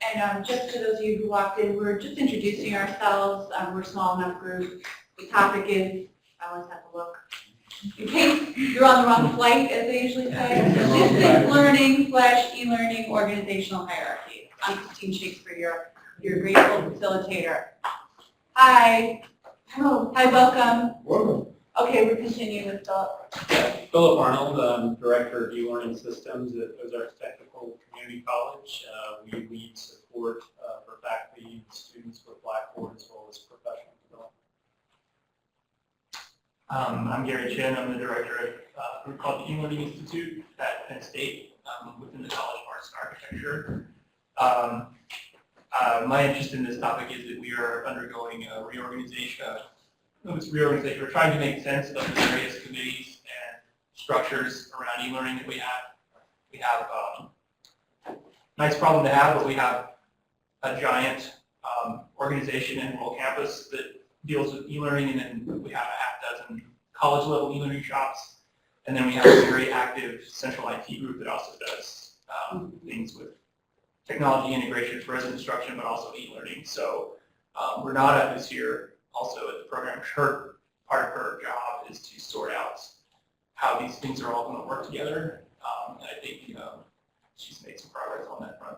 And just for those of you who walked in, we're just introducing ourselves. We're a small enough group. The topic is, I always have to look, in case you're on the wrong flight, as they usually say, distance learning / e-learning organizational hierarchy. I'm Christine Shakespeare, your grateful facilitator. Hi. Hello. Hi, welcome. Welcome. Okay, we're continuing with Philip. Philip Arnold, I'm Director of eLearning Systems at Ozarks Technical Community College. We lead support for faculty and students with Blackboard as well as professional development. I'm Gary Chin. I'm the Director of a group called the eLearning Institute at Penn State within the College of Arts and Architecture. My interest in this topic is that we are undergoing a reorganization. We're trying to make sense of the various committees and structures around e-learning that we have. We have a nice problem to have, but we have a giant organization in Rural Campus that deals with e-learning, and then we have a half-dozen college-level e-learning shops, and then we have a very active central IT group that also does things with technology integration for resident instruction, but also e-learning. So Renata is here also at the program. Part of her job is to sort out how these things are all going to work together. And I think she's made some progress on that front.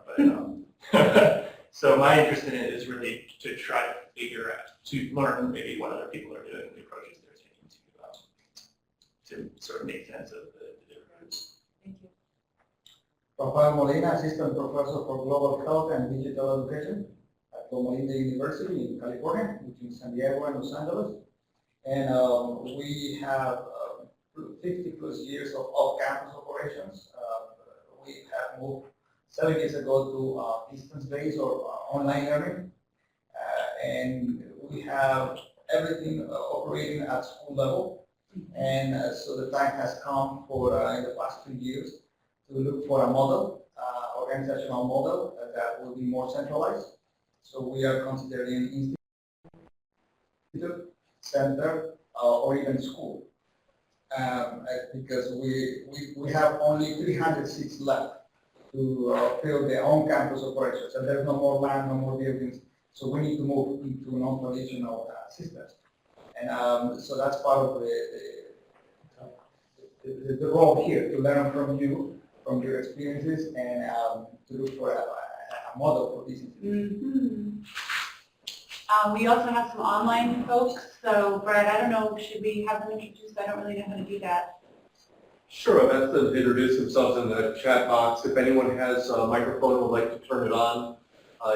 But so my interest in it is really to try to figure out, to learn maybe what other people are doing, the approaches they're taking to sort of make sense of the different groups. Thank you. Rafael Molina, Assistant Professor for Global Health and Digital Education at Loma Linda University in California, between San Diego and Los Angeles. And we have 50 plus years of off-campus operations. We have moved 7 years ago to distance-based or online learning. And we have everything operating at school level. And so the time has come for, in the past 2 years, to look for a model, organizational model that will be more centralized. So we are considering institute, center, or even school, because we have only 300 seats left to fill their own campus operations, and there's no more land, no more buildings. So we need to move into non-traditional systems, and so that's part of the role here, to learn from you, from your experiences, and to look for a model for this institution. We also have some online folks. So Brad, I don't know, should we have them introduced? I don't really know how to do that. Sure, I'll ask them to introduce themselves in the chat box. If anyone has a microphone and would like to turn it on,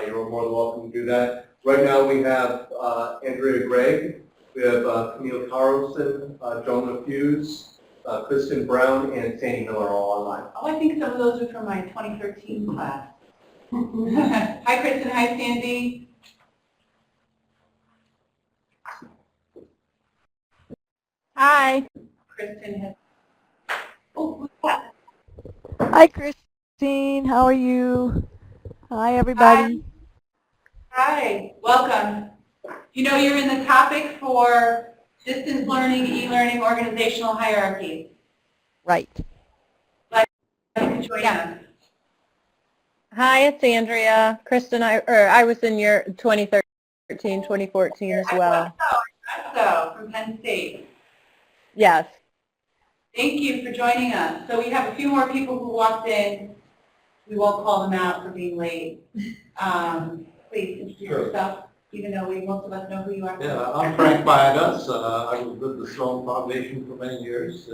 you're more than welcome to do that. Right now we have Andrea Gregg, we have Camille Carlson, Jonah Hughes, Kristen Brown, and Sandy Miller all online. Oh, I think some of those are from my 2013 class. Hi, Kristen. Hi, Sandy. Hi. Kristen has. Oh, who's that? Hi, Christine. How are you? Hi, everybody. Hi. Welcome. You know, you're in the topic for distance learning, e-learning, organizational hierarchies. Right. Glad you can join us. Hi, it's Andrea. Kristen, I was in your 2013, 2014 as well. So, from Penn State. Yes. Thank you for joining us. So we have a few more people who walked in. We won't call them out for being late. Please introduce yourself, even though most of us know who you are. Yeah, I'm Frank Bayagas. I was with the Sloan Foundation for many years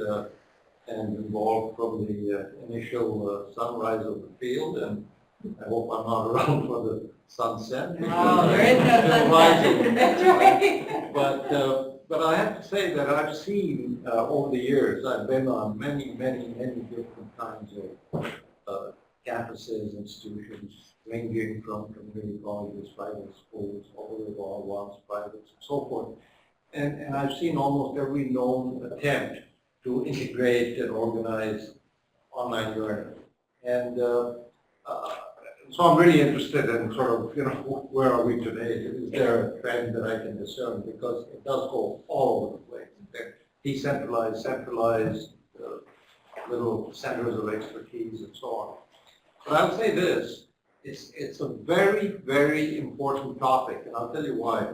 and involved from the initial sunrise of the field, and I hope I'm not around for the sunset. Oh, there is no sunset. That's right. But I have to say that I've seen over the years, I've been on many different kinds of campuses, institutions, ranging from community colleges, private schools, all the way to all ones, privates, and so forth. And I've seen almost every known attempt to integrate and organize online learning. And so I'm really interested in sort of, where are we today? Is there a trend that I can discern? Because it does go all over the place. They're decentralized, centralized, little centers of expertise and so on. But I would say this, It's a very, very important topic, and I'll tell you why.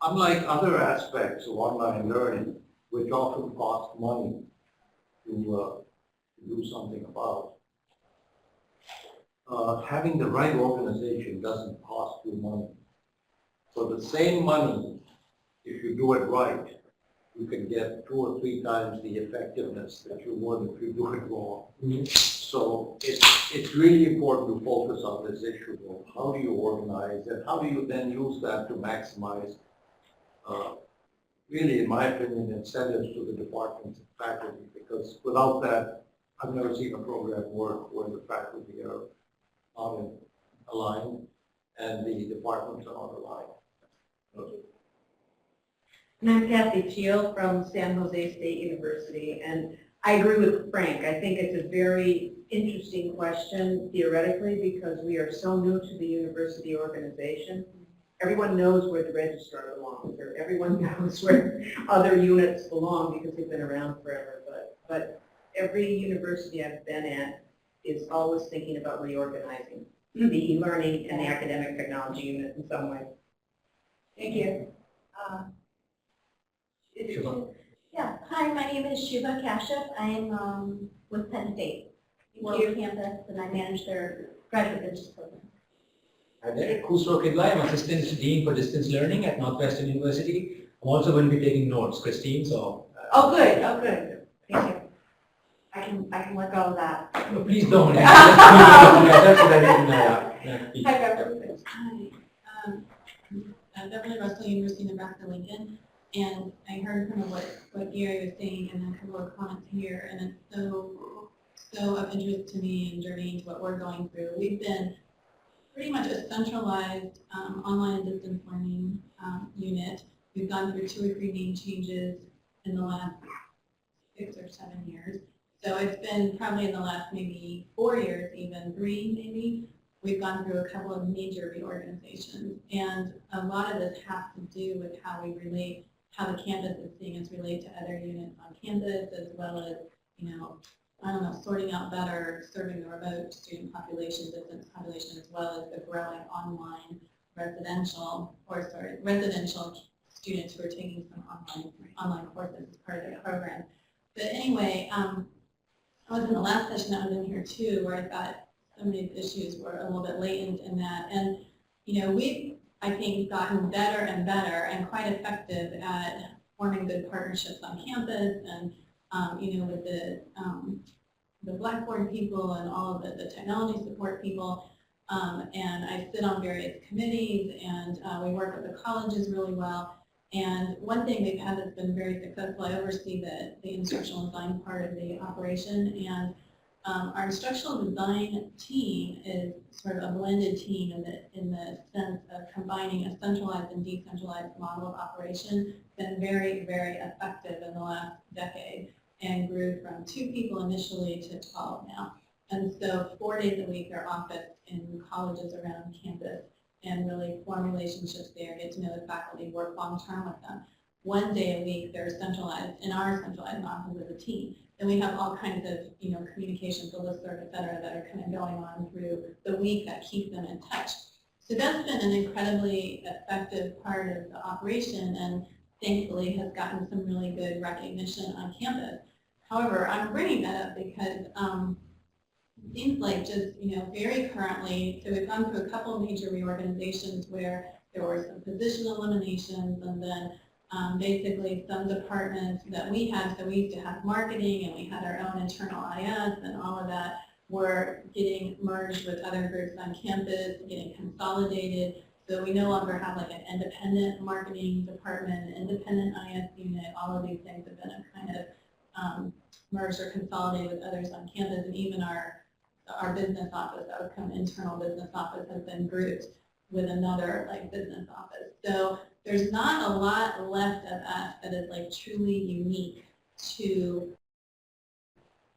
Unlike other aspects of online learning, which often cost money to do something about, having the right organization doesn't cost you money. So the same money, if you do it right, you can get 2 or 3 times the effectiveness that you would if you do it wrong. So it's really important to focus on this issue of how do you organize and how do you then use that to maximize, really, in my opinion, incentives to the departments and faculty, because without that, I've never seen a program work where the faculty are not aligned and the departments are not aligned. And I'm Kathy Teal from San Jose State University, and I agree with Frank. I think it's a very interesting question theoretically because we are so new to the university organization. Everyone knows where the registrar belongs, or everyone knows where other units belong because they've been around forever. But every university I've been at is always thinking about reorganizing the e-learning and the academic technology unit in some way. Thank you. Yeah, hi, my name is Shubha Kashyap. I'm with Penn State World Campus, and I manage their graduate business program. Hi there, Khusro Kidlai. I'm Assistant Dean for Distance Learning at Northwestern University. I'm also going to be taking notes, Christine, so... Oh, good. Oh, good. Thank you. I can let go of that. No, please don't. That's what I didn't... Hi, Beverly. Hi, I'm Beverly Russell, University of Nebraska-Lincoln, and I heard kind of what Gary was saying and a couple of comments here, and it's so of interest to me and journeying to what we're going through. We've been pretty much a centralized online and distance learning unit. We've gone through 2 or 3 name changes in the last 6 or 7 years. So it's been probably in the last maybe 4 years, even 3 maybe, we've gone through a couple of major reorganizations. And a lot of this has to do with how we relate, how the campus is seeing us relate to other units on campus, as well as, I don't know, sorting out better, serving the remote student population, distance population, as well as the growing residential students who are taking some online courses as part of their program. But anyway, I was in the last session, I was in here too, where I thought some of these issues were a little bit latent in that. And, we've, I think, gotten better and better and quite effective at forming good partnerships on campus and, with the Blackboard people and all of the technology support people. And I sit on various committees, and we work with the colleges really well. And one thing we've had that's been very successful, I oversee the instructional design part of the operation, and our instructional design team is sort of a blended team in the sense of combining a centralized and decentralized model of operation. It's been very, very effective in the last decade and grew from 2 people initially to 12 now. And so 4 days a week they're office in colleges around campus and really form relationships there, get to know the faculty, work long-term with them. 1 day a week they're centralized in our centralized office as a team. Then we have all kinds of, communications, the listserv, et cetera, that are kind of going on through the week that keep them in touch. So that's been an incredibly effective part of the operation, and thankfully has gotten some really good recognition on campus. However, I'm bringing that up because it seems like just, very currently, so we've gone through a couple of major reorganizations where there were some position eliminations, and then basically some departments that we had, so we used to have marketing and we had our own internal IS and all of that, were getting merged with other groups on campus, getting consolidated. So we no longer have like an independent marketing department, an independent IS unit. All of these things have been kind of merged or consolidated with others on campus, and even our business office, outcome internal business office, has been grouped with another business office. So there's not a lot left of us that is truly unique to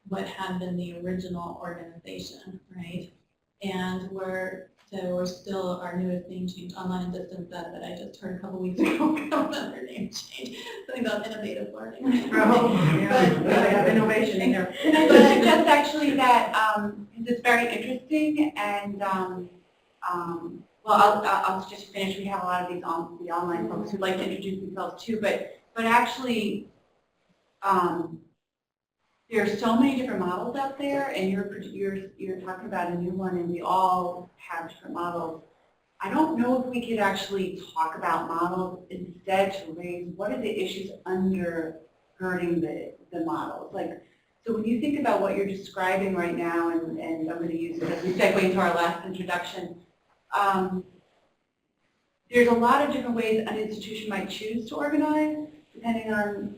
what had been the original organization, right? And we're still, our newest name change, online and distance ed, that I just heard a couple weeks ago, another name change, something about innovative learning. But they have innovation in there. But just actually that it's very interesting, and well, I'll just finish. We have a lot of these the online folks who'd like to introduce themselves too, but actually, there are so many different models out there, and you're talking about a new one, and we all have different models. I don't know if we could actually talk about models instead to raise what are the issues undergirding the models. Like, so when you think about what you're describing right now, and I'm going to use it as we segue into our last introduction, there's a lot of different ways an institution might choose to organize, depending on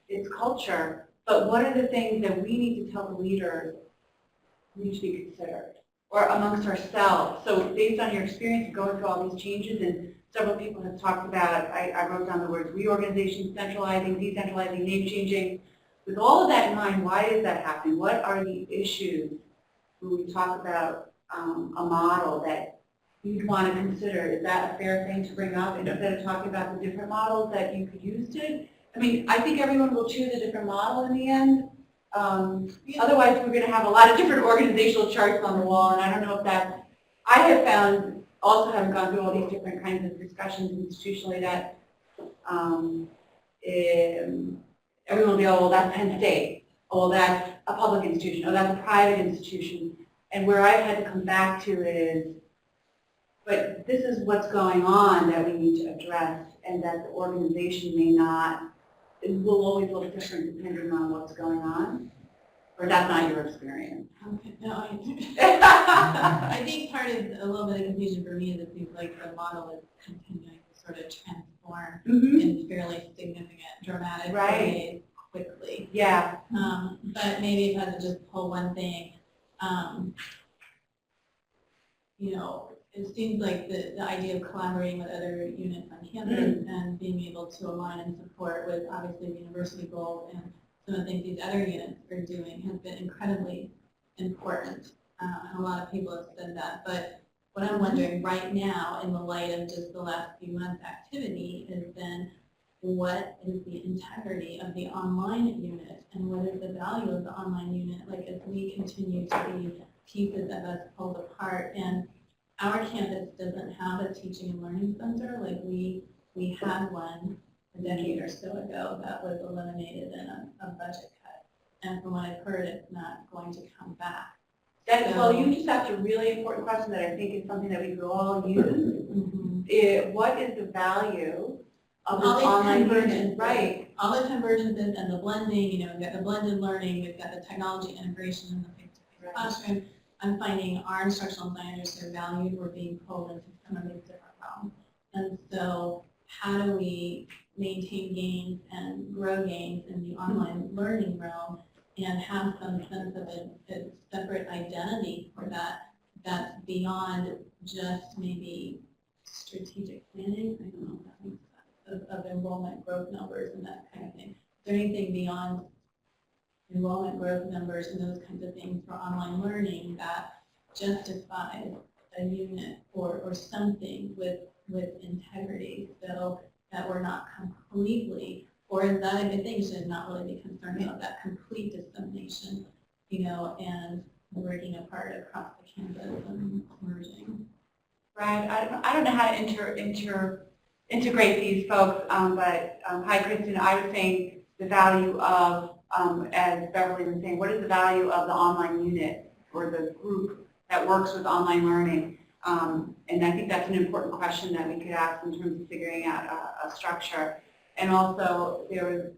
its culture. But what are the things that we need to tell the leaders need to be considered, or amongst ourselves? So based on your experience going through all these changes, and several people have talked about, I wrote down the words reorganization, centralizing, decentralizing, name changing. With all of that in mind, why is that happening? What are the issues when we talk about a model that you'd want to consider? Is that a fair thing to bring up instead of talking about the different models that you could use to? I mean, I think everyone will choose a different model in the end. Otherwise, we're going to have a lot of different organizational charts on the wall, and I don't know if that, I have found, also having gone through all these different kinds of discussions institutionally, that everyone will be, oh, well, that's Penn State, oh, well, that's a public institution, oh, that's a private institution. And where I've had to come back to is, but this is what's going on that we need to address, and that the organization may not, it will always look different depending on what's going on, or that's not your experience. Okay, no, I think part of a little bit of confusion for me is it seems like the model is continuing to sort of transform in fairly significant, dramatic ways quickly. Yeah. But maybe if I could just pull one thing, you know, it seems like the idea of collaborating with other units on campus and being able to align and support with obviously the university goals and some of the things these other units are doing has been incredibly important. And a lot of people have said that. But what I'm wondering right now, in the light of just the last few months' activity, is then what is the integrity of the online unit, and what is the value of the online unit? Like, as we continue to be pieces of us pulled apart, and our campus doesn't have a teaching and learning center. Like we had one a decade or so ago that was eliminated in a budget cut. And from what I've heard, it's not going to come back. Well, you just asked a really important question that I think is something that we could all use. What is the value of this online version? Right. All the convergences and the blending, you know, we've got the blended learning, we've got the technology integration in the face-to-face classroom. I'm finding our instructional designers, their values were being pulled into some of these different realms. And so how do we maintain gains and grow gains in the online learning realm and have some sense of a separate identity for that that's beyond just maybe strategic planning? I don't know if that makes sense, of enrollment growth numbers and that kind of thing. Is there anything beyond enrollment growth numbers and those kinds of things for online learning that justifies a unit or something with integrity, so that we're not completely, or is that a good thing to not really be concerned about that complete dissemination, you know, and breaking apart across the campus and merging? Right. I don't know how to integrate these folks, but hi, Kristen. I was saying the value of, as Beverly was saying, what is the value of the online unit or the group that works with online learning? And I think that's an important question that we could ask in terms of figuring out a structure. And also, there was,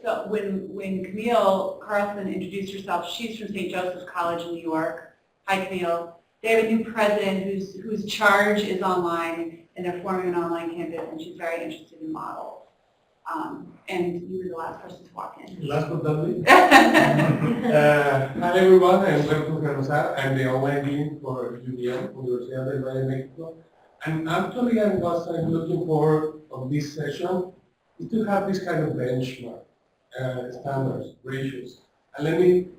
so when Camille Carlson introduced herself, she's from St. Joseph's College in New York. Hi, Camille. They have a new president whose charge is online, and they're forming an online campus, and she's very interested in models. And you were the last person to walk in. Last but not least. Hi everyone, I'm Humberto Carrozar. I'm the online dean for UVM, Universidad del Valle de Mexico. And actually I'm looking for on this session is to have this kind of benchmark, standards, ratios. And let me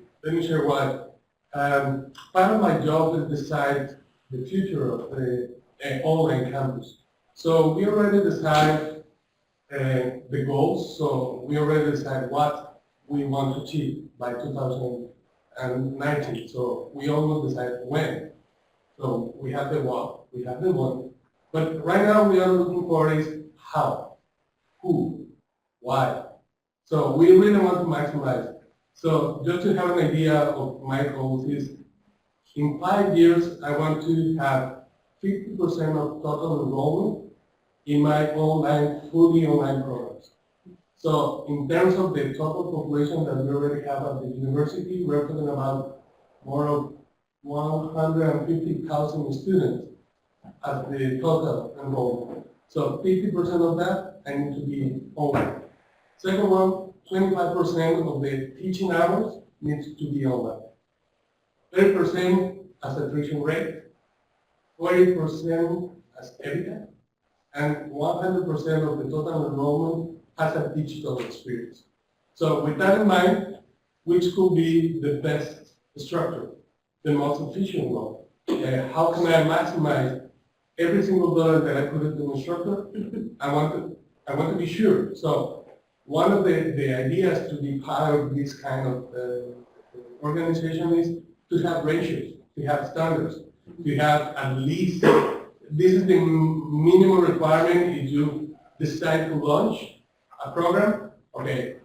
share why. Part of my job is decide the future of the online campus. So we already decide the goals, so we already decide what we want to achieve by 2020. and 19. So we all will decide when. So we have the what, we have the what. But right now we are looking for is how, who, why. So we really want to maximize. So just to have an idea of my goals is, in 5 years, I want to have 50% of total enrollment in my fully online programs. So in terms of the total population that we already have at the university, we're talking about more of 150,000 students as the total enrollment. So 50% of that I need to be online. Second one, 25% of the teaching hours needs to be online. 30% as attrition rate, 40% as EBITDA, and 100% of the total enrollment has a digital experience. So with that in mind, which could be the best structure, the most efficient one? How can I maximize every single dollar that I put into an instructor? I want to be sure. So one of the ideas to be part of this kind of organization is to have ratios, to have standards, to have at least, this is the minimum requirement if you decide to launch a program. Okay,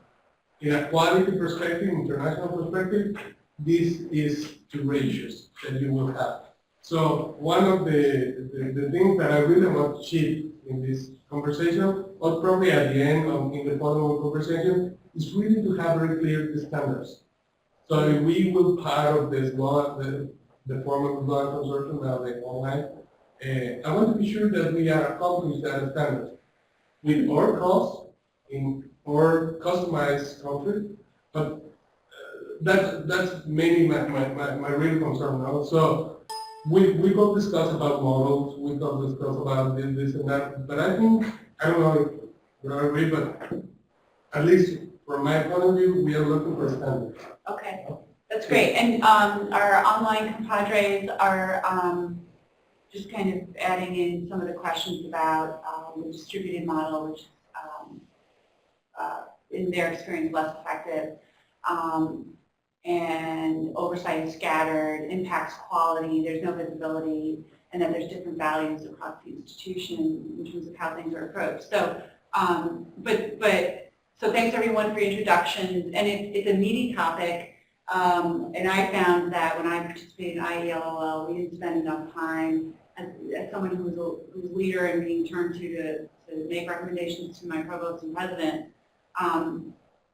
in a quality perspective, international perspective, this is the ratios that you will have. So one of the things that I really want to achieve in this conversation, or probably at the end of in the following conversation, is really to have very clear the standards. So if we will part of this law, the formal law consortium now the online, I want to be sure that we are accomplished that standard with our costs in our customized country, but that's mainly my real concern now. So we will discuss about models, we will discuss about this and that, but I think, I don't know if you agree, but at least from my point of view, we are looking for standards. Okay, that's great. And our online compadres are just kind of adding in some of the questions about the distributed model, which is, in their experience, less effective. And oversight is scattered, impacts quality, there's no visibility, and then there's different values across the institution in terms of how things are approached. So, so thanks everyone for your introductions, and it's a meaty topic, and I found that when I participated in IELOL, we didn't spend enough time as someone who was a leader and being turned to make recommendations to my provost and president.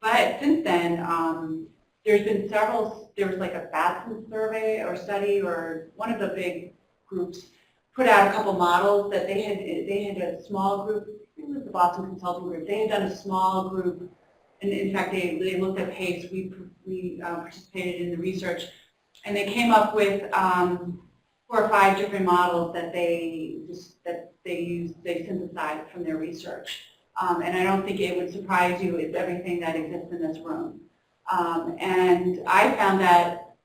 But since then, there's been several, there was like a Batson survey or study, or one of the big groups put out a couple models that they had a small group, it was the Boston Consulting Group, they had done a small group, and in fact they looked at PACE, we participated in the research, and they came up with 4 or 5 different models that they synthesized from their research. And I don't think it would surprise you it's everything that exists in this room. And I found that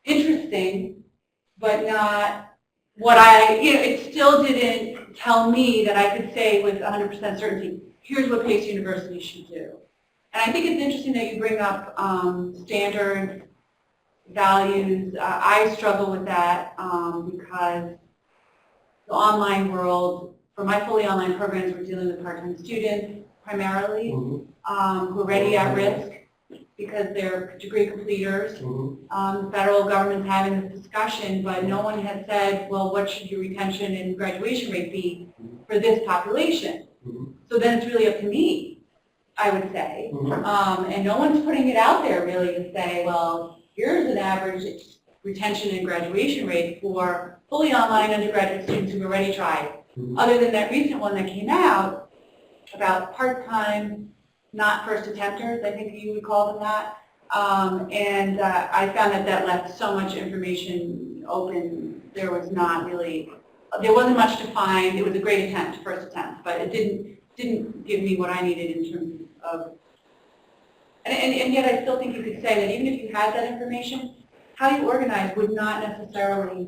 interesting, but not what it still didn't tell me that I could say with 100% certainty, here's what Pace University should do. And I think it's interesting that you bring up standard values. I struggle with that because the online world, for my fully online programs, we're dealing with part-time students primarily, who are already at risk because they're degree completers. The federal government's having this discussion, but no one has said, well, what should your retention and graduation rate be for this population? So then it's really up to me, I would say. And no one's putting it out there really to say, well, here's an average retention and graduation rate for fully online undergraduate students who've already tried. Other than that recent one that came out about part-time, not first attempters, I think you would call them that. And I found that left so much information open. There was not really, there wasn't much to find. It was a great attempt, first attempt, but it didn't give me what I needed in terms of, and yet I still think you could say that even if you had that information, how you organize would not necessarily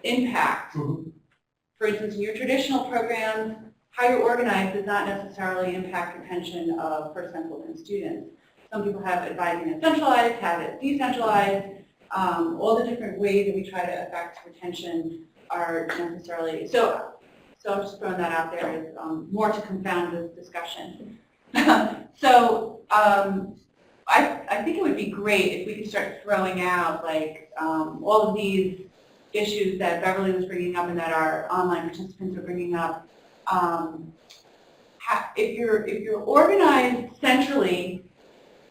impact. For instance, in your traditional programs, how you're organized does not necessarily impact retention of first-time full-time students. some people have advising it centralized, have it decentralized. All the different ways that we try to affect retention are necessarily, so I'm just throwing that out there as more to confound this discussion. So I think it would be great if we could start throwing out like all of these issues that Beverly was bringing up and that our online participants are bringing up. If you're organized centrally,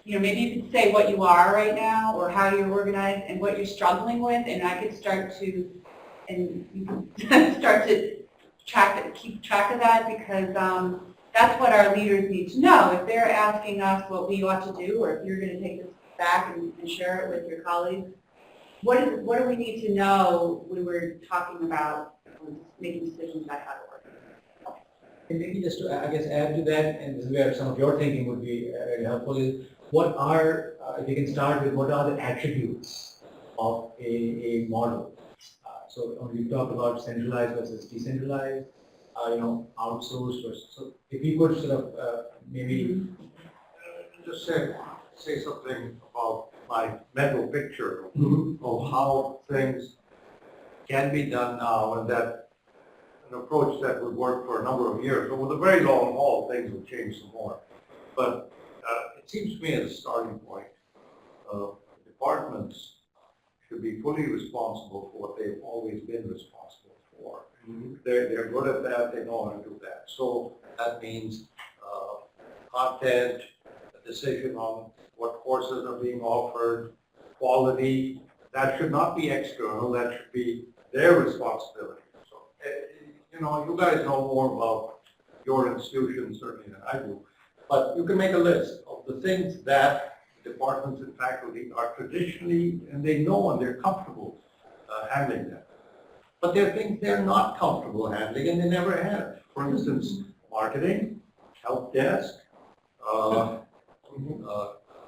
you know, maybe you could say what you are right now or how you're organized and what you're struggling with, and I could start to, and you can start to keep track of that, because that's what our leaders need to know. If they're asking us what we ought to do, or if you're going to take this back and share it with your colleagues, what do we need to know when we're talking about making decisions about how to work? And maybe just to, I guess, add to that, and this is where some of your thinking would be very helpful, is what are, if you can start with, what are the attributes of a model? So we talked about centralized versus decentralized, outsourced versus, so if you could sort of maybe Just say something about my mental picture of how things can be done now, and that an approach that would work for a number of years. But with a very long haul, things will change some more. But it seems to me as a starting point, departments should be fully responsible for what they've always been responsible for. They're good at that, they know how to do that. So that means content, a decision on what courses are being offered, quality. That should not be external, that should be their responsibility. So, you guys know more about your institution certainly than I do, but you can make a list of the things that departments and faculty are traditionally, and they know and they're comfortable handling them. But there are things they're not comfortable handling and they never have. For instance, marketing, help desk,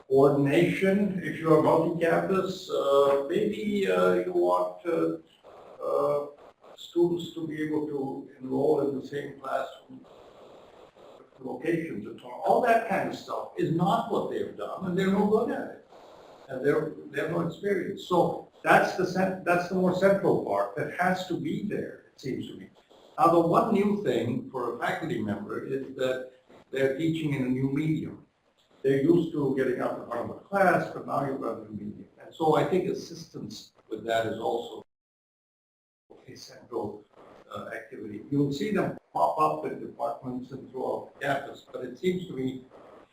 coordination, if you're multi-campus, maybe you want students to be able to enroll in the same classroom locations and so on. All that kind of stuff is not what they've done, and they're no good at it, and they have no experience. So that's the more central part that has to be there, it seems to me. Now, the one new thing for a faculty member is that they're teaching in a new medium. They're used to getting up in front of a class, but now you've got a new medium. And so I think assistance with that is also a central activity. You'll see them pop up in departments and throughout the campus, but it seems to me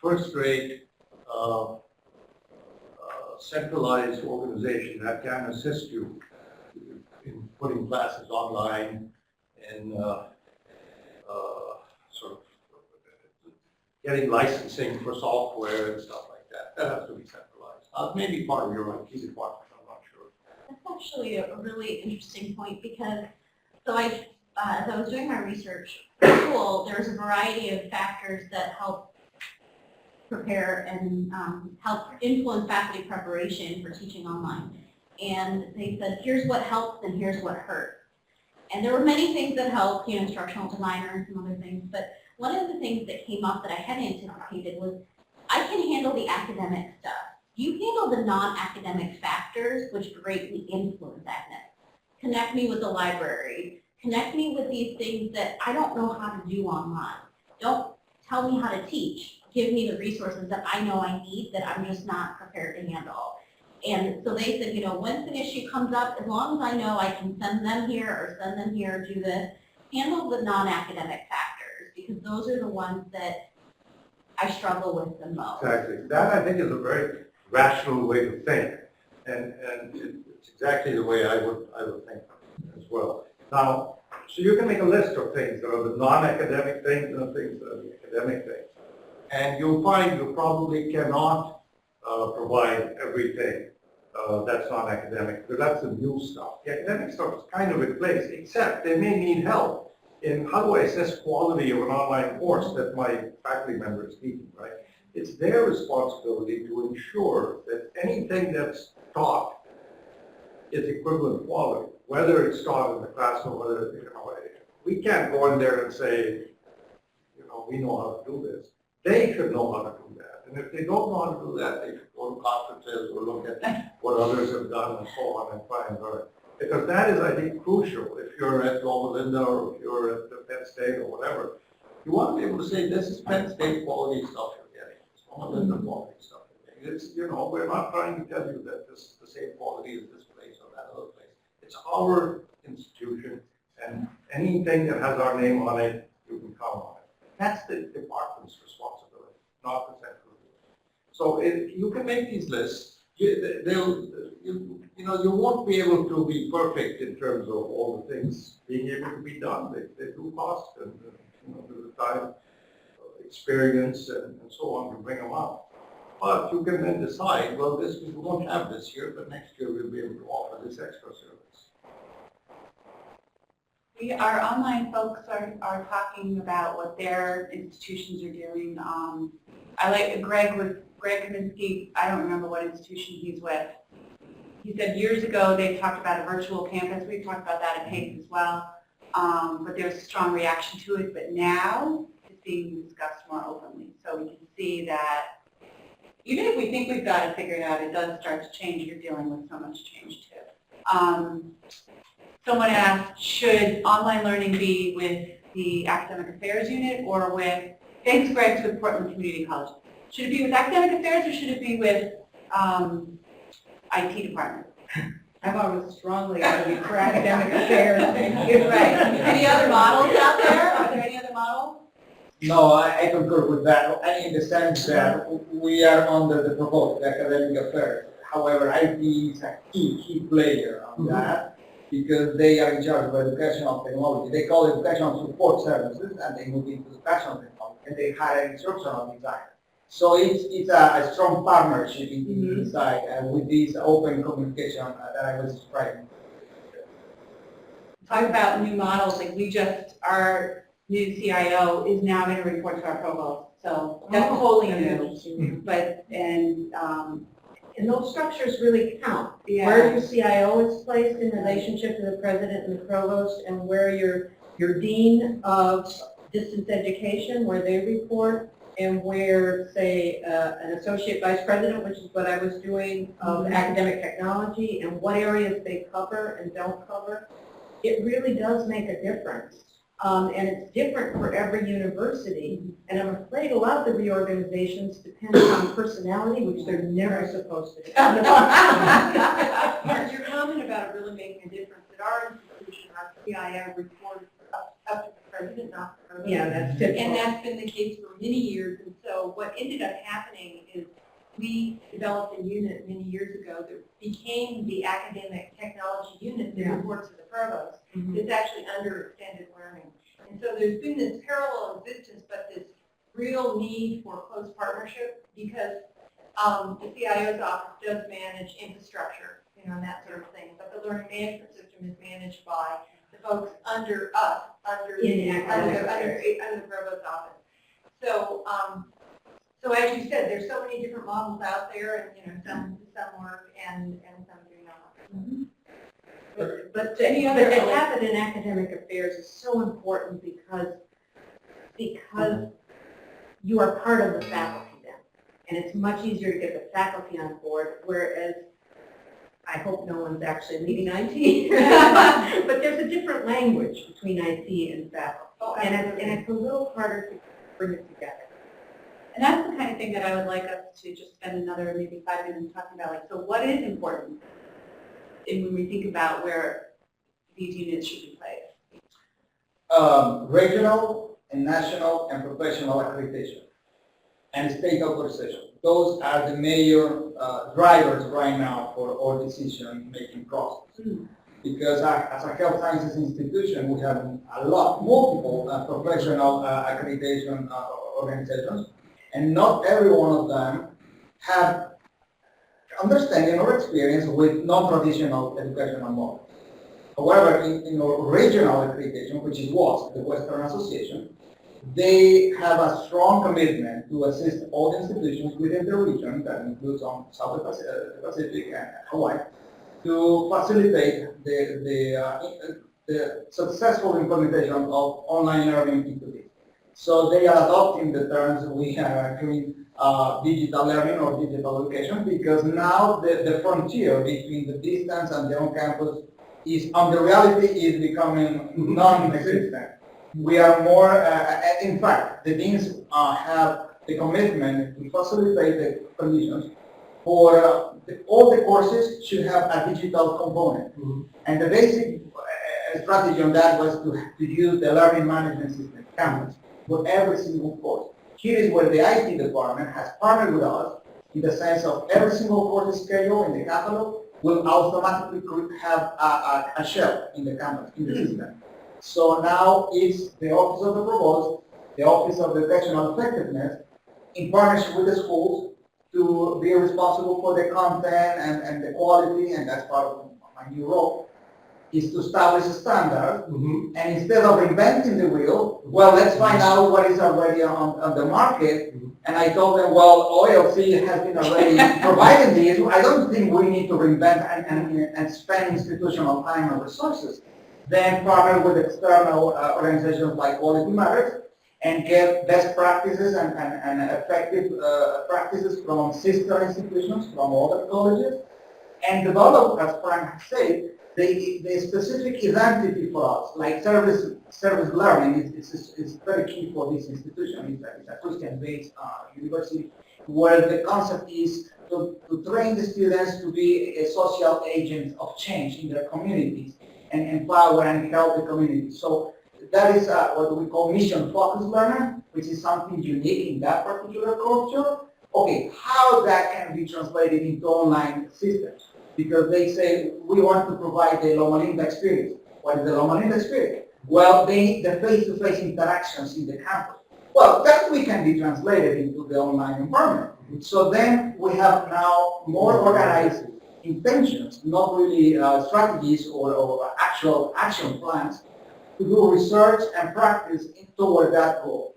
first-rate centralized organization that can assist you in putting classes online and sort of getting licensing for software and stuff like that. That has to be centralized. Maybe part of your IT department, I'm not sure. That's actually a really interesting point, because as I was doing my research for school, there's a variety of factors that help prepare and help influence faculty preparation for teaching online. And they said, here's what helps and here's what hurts. And there were many things that helped, instructional designer and some other things, but one of the things that came up that I hadn't anticipated was, I can handle the academic stuff. You handle the non-academic factors, which greatly influence academics. Connect me with the library. Connect me with these things that I don't know how to do online. Don't tell me how to teach. Give me the resources that I know I need that I'm just not prepared to handle. And so they said, once an issue comes up, as long as I know I can send them here or send them here, do this, handle the non-academic factors, because those are the ones that I struggle with the most. Exactly. That, I think, is a very rational way to think, and it's exactly the way I would think as well. Now, so you can make a list of things that are the non-academic things and the things that are the academic things, and you'll find you probably cannot provide everything that's non-academic, because that's the new stuff. The academic stuff is kind of in place, except they may need help in how do I assess quality of an online course that my faculty member is teaching, right? It's their responsibility to ensure that anything that's taught is equivalent quality, whether it's taught in the class or whether, we can't go in there and say, we know how to do this. They should know how to do that. And if they don't know how to do that, they should go to conferences or look at what others have done and so on and try and learn. Because that is, I think, crucial. If you're at Loma Linda or if you're at the Penn State or whatever, you want to be able to say, this is Penn State quality stuff you're getting. It's Loma Linda quality stuff you're getting. It's, you know, we're not trying to tell you that this is the same quality as this place or that other place. It's our institution, and anything that has our name on it, you can count on it. That's the department's responsibility, not the central. So if you can make these lists, you know, you won't be able to be perfect in terms of all the things being able to be done. They do cost and, you know, the time, experience, and so on to bring them up. But you can then decide, well, this we won't have this year, but next year we'll be able to offer this extra service. Our online folks are talking about what their institutions are doing. I like Greg Kaminsky, I don't remember what institution he's with. He said years ago they talked about a virtual campus. We've talked about that at PACE as well. But there was a strong reaction to it. But now it's being discussed more openly. So we can see that even if we think we've got it figured out, it does start to change. You're dealing with so much change too. Someone asked, should online learning be with the academic affairs unit or with, thanks Greg, to Portland Community College. Should it be with academic affairs or should it be with IT department? I've always strongly argued for academic affairs. You're right. Any other models out there? Are there any other models? No, I concur with that, and in the sense that we are under the proposed academic affairs. However, IT is a key player on that, because they are in charge of educational technology. They call it educational support services, and they move into educational technology, and they hire instructional design. So it's a strong partnership in inside with this open communication that I was describing. Talk about new models, like our new CIO is now going to report to our provost. So that's totally new. But, and those structures really count. Yeah. Where your CIO is placed in relationship to the president and the provost, and where your dean of distance education, where they report, and where, say, an associate vice president, which is what I was doing, of academic technology, and what areas they cover and don't cover, it really does make a difference. And it's different for every university, and I'm afraid a lot of the reorganizations depend on personality, which they're never supposed to do. Your comment about it really making a difference. At our institution, our CIO reports up to the president, not the provost. Yeah, that's typical. And that's been the case for many years. And so what ended up happening is we developed a unit many years ago that became the academic technology unit that reports to the provost. It's actually under extended learning. And so there's been this parallel existence, but this real need for close partnership because the CIO's office does manage infrastructure, and that sort of thing. But the learning management system is managed by the folks under us, under the provost's office. So, so as you said, there's so many different models out there, and some work and some do not. But to have it in academic affairs is so important because you are part of the faculty then, and it's much easier to get the faculty on board. Whereas I hope no one's actually leading IT, but there's a different language between IT and faculty, and it's a little harder to bring it together. And that's the kind of thing that I would like us to just spend another maybe 5 minutes talking about. Like, so what is important when we think about where these units should be placed? Regional and national and professional accreditation and state authorization. Those are the major drivers right now for our decision-making process. Because as a health sciences institution, we have multiple professional accreditation organizations, and not every one of them have understanding or experience with non-traditional educational models. However, in regional accreditation, which is WASC, the Western Association, they have a strong commitment to assist all institutions within the region, that includes on South Pacific and Hawaii, to facilitate the successful implementation of online learning into this. So they are adopting the terms we are agreeing digital learning or digital education, because now the frontier between the distance and the on-campus is, on the reality, is becoming non-existent. We are more, in fact, the deans have the commitment to facilitate the conditions for all the courses should have a digital component. And the basic strategy on that was to use the learning management system, Canvas, for every single course. Here is where the IT department has partnered with us in the sense of every single course schedule in the catalog will automatically have a shell in the Canvas, in the system. So now it's the Office of the Provost, the Office of Detection of Effectiveness, in partnership with the schools, to be responsible for the content and the quality, and that's part of my new role, is to establish a standard, and instead of inventing the wheel, well, let's find out what is already on the market, and I told them, well, OLC has been already providing these, I don't think we need to reinvent and spend institutional time and resources. Then partner with external organizations like Quality Matters, and get best practices and effective practices from sister institutions, from other colleges, and develop, as Frank said, the specific identity for us, like service learning is very key for this institution. It's a Christian-based university where the concept is to train the students to be a social agent of change in their communities and empower and help the community. So that is what we call mission-focused learning, which is something unique in that particular culture. Okay, how that can be translated into online systems? Because they say, we want to provide the Loma Linda experience. What is the Loma Linda experience? Well, they need the face-to-face interactions in the campus. Well, that we can be translated into the online environment. So then we have now more organized intentions, not really strategies or actual action plans, to do research and practice toward that goal.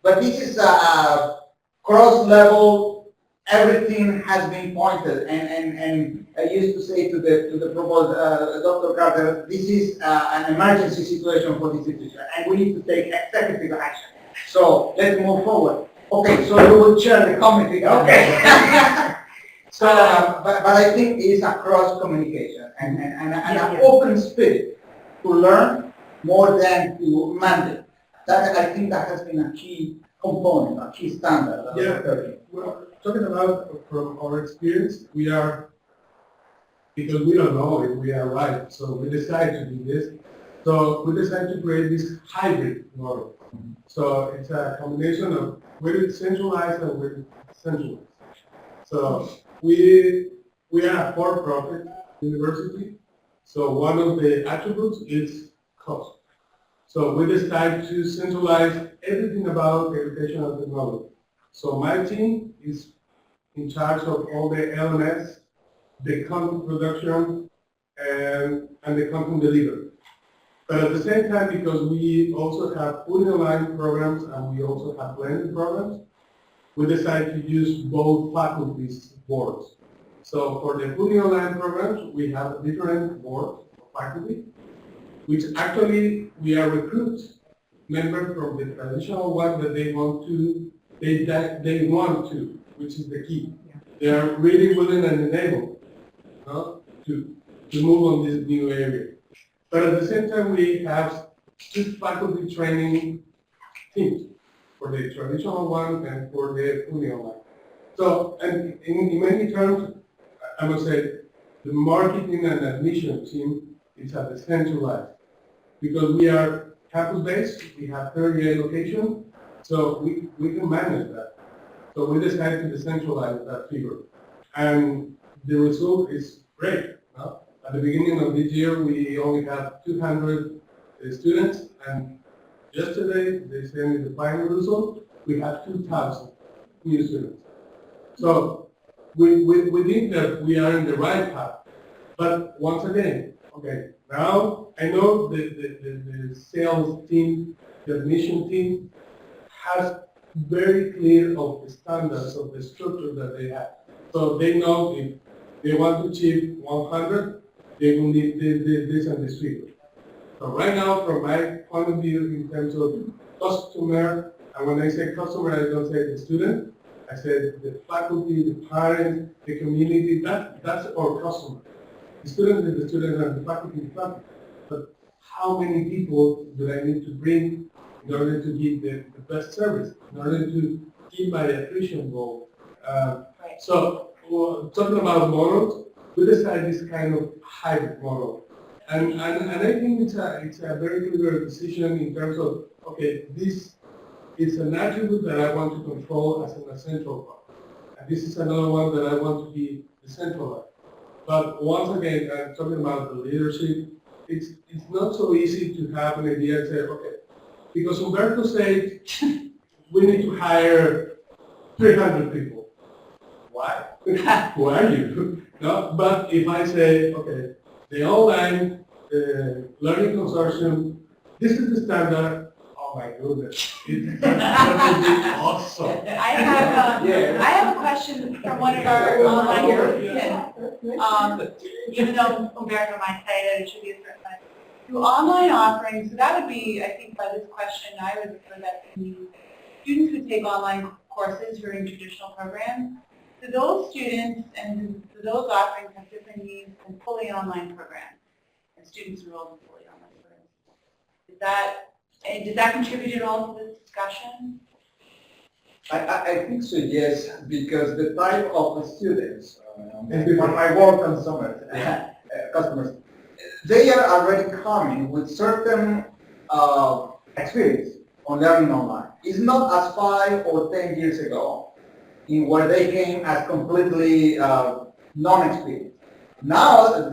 But this is a cross-level, everything has been pointed, and I used to say to the proposed Dr. Carter, this is an emergency situation for this institution, and we need to take executive action. So let's move forward. Okay, so you will chair the committee. Okay. So, but I think it's a cross communication and an open spirit to learn more than to mandate. That, I think that has been a key component, a key standard. Yeah, well, talking about from our experience, we are, because we don't know if we are right, so we decided to do this. So we decided to create this hybrid model. So it's a combination of with centralized and with centralized. So we are a for-profit university. So one of the attributes is cost. So we decided to centralize everything about educational technology. So my team is in charge of all the LMS, the content production, and the content delivery. But at the same time, because we also have fully online programs and we also have blended programs, we decided to use both faculties' boards. So for the fully online programs, we have a different board of faculty, which actually we are recruit members from the traditional one that they want to, which is the key. They are really willing and enabled to move on this new area. But at the same time, we have two faculty training teams for the traditional one and for the fully online. So, and in many terms, I must say, the marketing and admission team is at the centralized. Because we are campus-based, we have 38 locations, so we can manage that. So we decided to decentralize that figure. And the result is great. At the beginning of this year, we only have 200 students, and yesterday they sent me the final result. We have 2,000 new students. So we think that we are in the right path. But once again, okay, now I know the sales team, the admission team has very clear of the standards of the structure that they have. So they know if they want to achieve 100, they will need this and this figure. So right now, from my point of view, in terms of customer, and when I say customer, I don't say the student, I said the faculty, the parents, the community, that's our customer. The student is the student and the faculty is the faculty. But how many people do I need to bring in order to give the best service, in order to keep my attrition goal? So talking about models, we decided this kind of hybrid model. And I think it's a very clear decision in terms of, okay, this is an attribute that I want to control as an essential part. And this is another one that I want to be decentralized. But once again, I'm talking about the leadership. It's not so easy to have an idea and say, okay, because Humberto said we need to hire 300 people. Why? Who are you? No, but if I say, okay, the online learning consortium, this is the standard. Oh my goodness, that would be awesome. I have a question from one of our online participants. Even though Humberto might say that it should be a certain way. Do online offerings, so that would be, I think by this question, I would refer that to the students who take online courses during traditional programs. Do those students and do those offerings have different needs than fully online programs and students enrolled in fully online programs? Does that contribute at all to this discussion? I think so, yes, because the type of the students, on my work consumers, customers, they are already coming with certain experience on learning online. It's not as 5 or 10 years ago, in where they came as completely non-experienced. Now,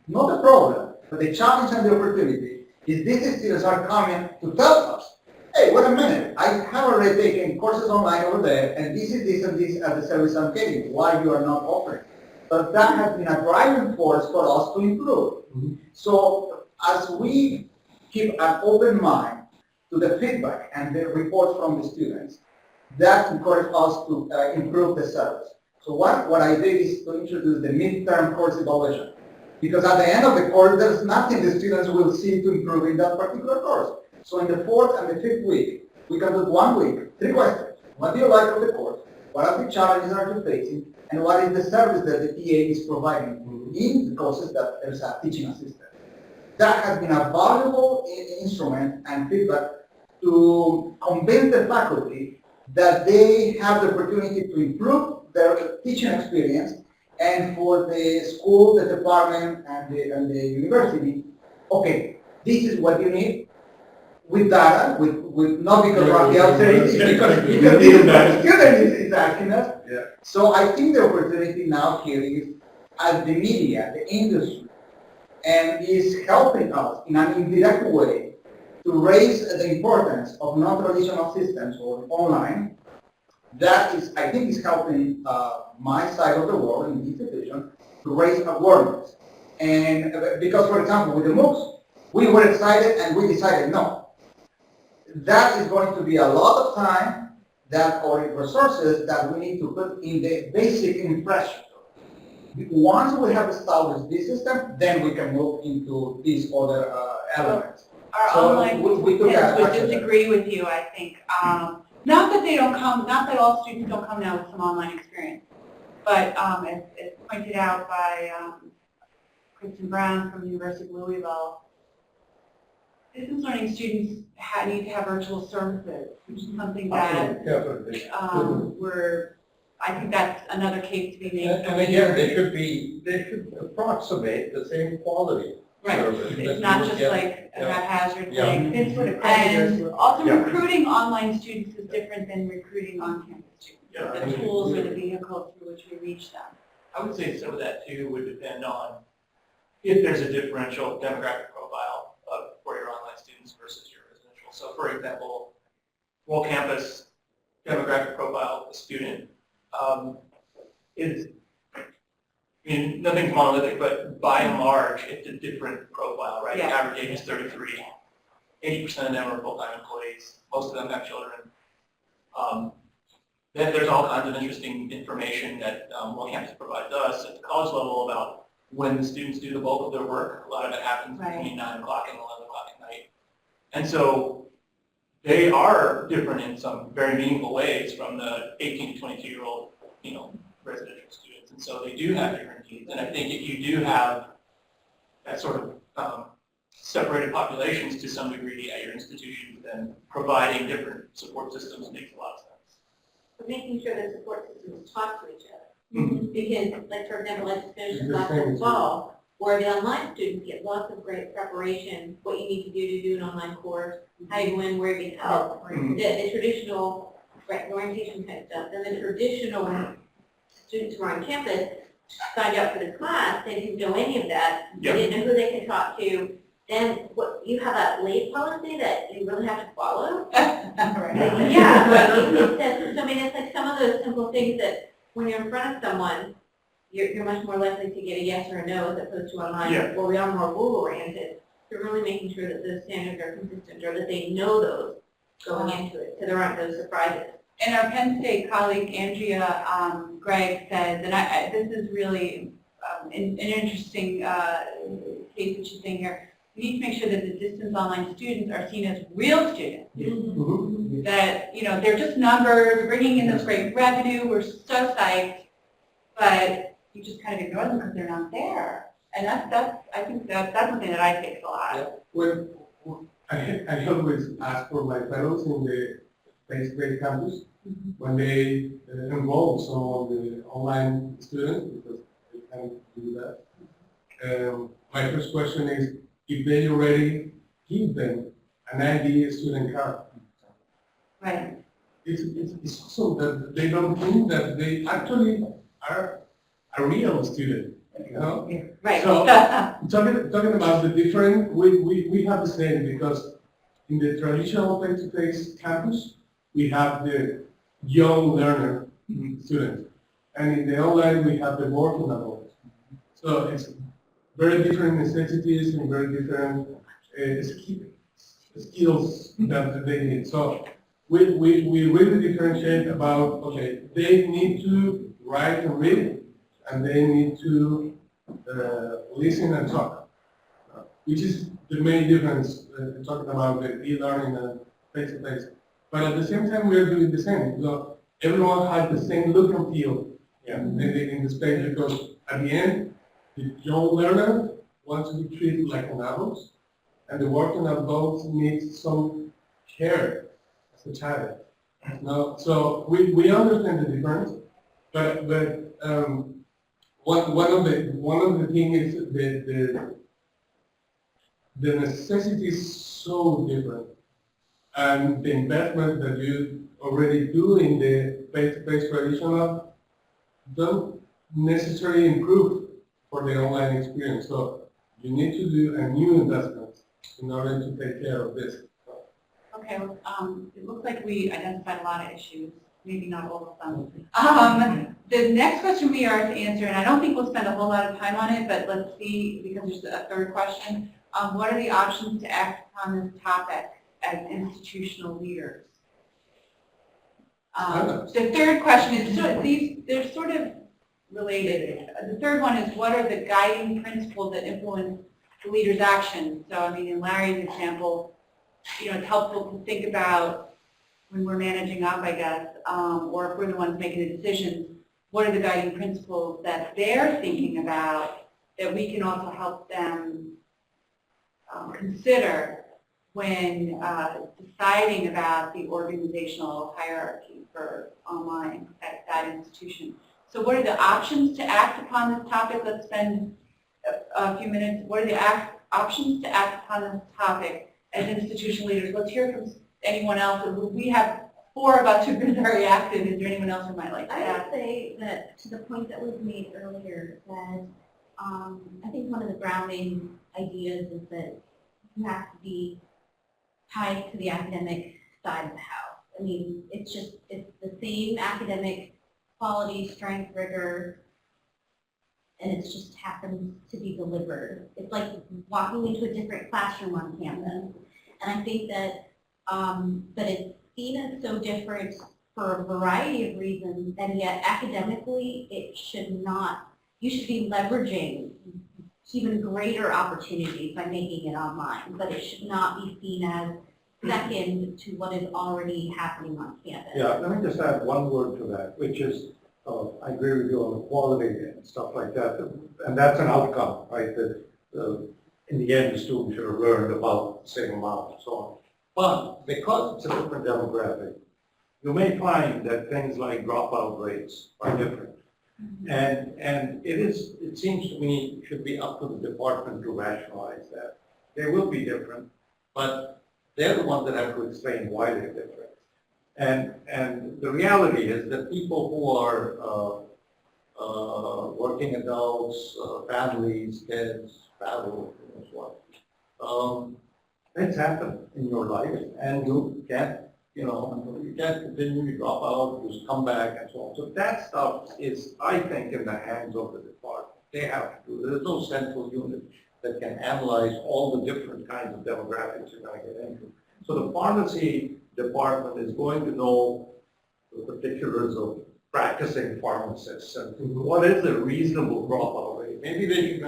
not the problem, but the challenge and the opportunity is these students are coming to tell us, hey, wait a minute, I have already taken courses online over there, and this is this and this as the service I'm getting. Why you are not offering? But that has been a driving force for us to improve. So as we keep an open mind to the feedback and the reports from the students, that encourages us to improve the service. So what I did is to introduce the midterm course evaluation. Because at the end of the course, there's nothing the students will see to improve in that particular course. So in the 4th and the 5th week, we can do 1 week, 3 questions. What do you like of the course? What are the challenges are you facing? And what is the service that the TA is providing in the courses that there's a teaching assistant? That has been a valuable instrument and feedback to convince the faculty that they have the opportunity to improve their teaching experience, and for the school, the department, and the university, okay, this is what you need with data, with not because of the authorities, because the student is asking us. Yeah. So I think the opportunity now here is as the media, the industry, and is helping us in an indirect way to raise the importance of non-traditional systems or online. That is, I think, is helping my side of the world in this division to raise awareness. And because, for example, with the MOOCs, we were excited and we decided no. That is going to be a lot of time or resources that we need to put in the basic infrastructure. Once we have established this system, then we can move into these other elements. Our online participants would disagree with you, I think. Not that they don't come, not that all students don't come now with some online experience, but as pointed out by Kristen Brown from the University of Louisville, distance learning students need to have virtual services, which is something that I think that's another case to be made. And again, they should approximate the same quality. Right. It's not just like a haphazard thing. It's what And also recruiting online students is different than recruiting on-campus students. The tools or the vehicle through which we reach them. I would say some of that too would depend on if there's a differential demographic profile for your online students versus your residential. So for example, full campus demographic profile of the student is, I mean, nothing's monolithic, but by and large, it's a different profile, right? Yeah. The average age is 33. 80% of them are full-time employees. Most of them have children. Then there's all kinds of interesting information that One Campus provides us at the college level about when the students do the bulk of their work. A lot of it happens between 9 o'clock and 11 o'clock at night. And so they are different in some very meaningful ways from the 18 to 22-year-old, residential students. And so they do have different needs. And I think if you do have that sort of separated populations to some degree at your institution, then providing different support systems makes a lot of sense. But making sure that support systems talk to each other. Mhm. Because, like, for example, I just finished a The class same this fall, where the online students get lots of great preparation, what you need to do an online course, how you go in, where you get help, Mhm. the traditional orientation kind of stuff. And the traditional students who are on campus signed up for the class, they didn't know any of that. Yeah. They didn't know who they could talk to. Then what, you have a late policy that you really have to follow? Right. Yeah, right. So, I mean, it's like some of those simple things that when you're in front of someone, you're much more likely to get a yes or a no as opposed to online, Yeah. where we are more rule-oriented. So really making sure that those standards are consistent or that they know those going into it, so there aren't those surprises. And our Penn State colleague, Andrea Gregg, says, and this is really an interesting case that she's saying here, we need to make sure that the distance online students are seen as real students. Mhm. That, they're just numbers, bringing in this great revenue, we're so psyched, but you just kind of ignore them because they're not there. And I think that's something that I take a lot. Well, I always ask for my fellows in the face-to-face campus when they enroll some of the online students, because they can do that. My first question is if they already give them an ID student card. Right. It's awesome that they don't think that they actually are a real student, Right. So, talking about the different, we have the same, because in the traditional face-to-face campus, we have the young learner students, and in the online, we have the working adults. So it's very different necessities and very different skills that they need. So we really differentiate about, okay, they need to write and read, and they need to listen and talk, which is the main difference talking about the e-learning and face-to-face. But at the same time, we are doing the same. So everyone has the same look and feel in the space, because at the end, the young learner wants to be treated like an adult, and the working adult needs some care as a child. So we understand the difference, but one of the things is the necessity is so different, and the investment that you already do in the face-to-face traditional don't necessarily improve for the online experience. So you need to do a new investment in order to take care of this. Okay, well, it looks like we identified a lot of issues, maybe not all of them. The next question we are to answer, and I don't think we'll spend a whole lot of time on it, but let's see, because there's a third question. What are the options to act upon this topic as institutional leaders? The third question is, they're sort of related. The third one is, what are the guiding principles that influence the leader's actions? So, I mean, in Larry's example, it's helpful to think about when we're managing up, I guess, or if we're the ones making the decisions, what are the guiding principles that they're thinking about that we can also help them consider when deciding about the organizational hierarchy for online at that institution. So what are the options to act upon this topic? Let's spend a few minutes. What are the options to act upon this topic as institutional leaders? Let's hear from anyone else. We have 4 of us who've been very active. Is there anyone else who might like to I add? would say that to the point that was made earlier, that I think one of the grounding ideas is that you have to be tied to the academic side of the house. I mean, it's the same academic quality, strength, rigor, and it just happens to be delivered. It's like walking into a different classroom on campus. And I think that, but it's seen as so different for a variety of reasons, and yet academically, it should not, you should be leveraging even greater opportunities by making it online, but it should not be seen as second to what is already happening on campus. Yeah, let me just add one word to that, which is, I agree with you on the quality and stuff like that, and that's an outcome, right? That in the end, the students should have learned about the same amount and so on. But because it's a different demographic, you may find that things like dropout rates are different. And it seems to me, should be up to the department to rationalize that. They will be different, but they're the ones that have to explain why they're different. And the reality is that people who are working adults, families, kids, travel, and so on, things happen in your life, and you can't, you can't continue to drop out, you just come back and so on. So that stuff is, I think, in the hands of the department. They have to do it. There's no central unit that can analyze all the different kinds of demographics you're going to get into. So the pharmacy department is going to know the particulars of practicing pharmacists and what is a reasonable dropout rate. Maybe they should,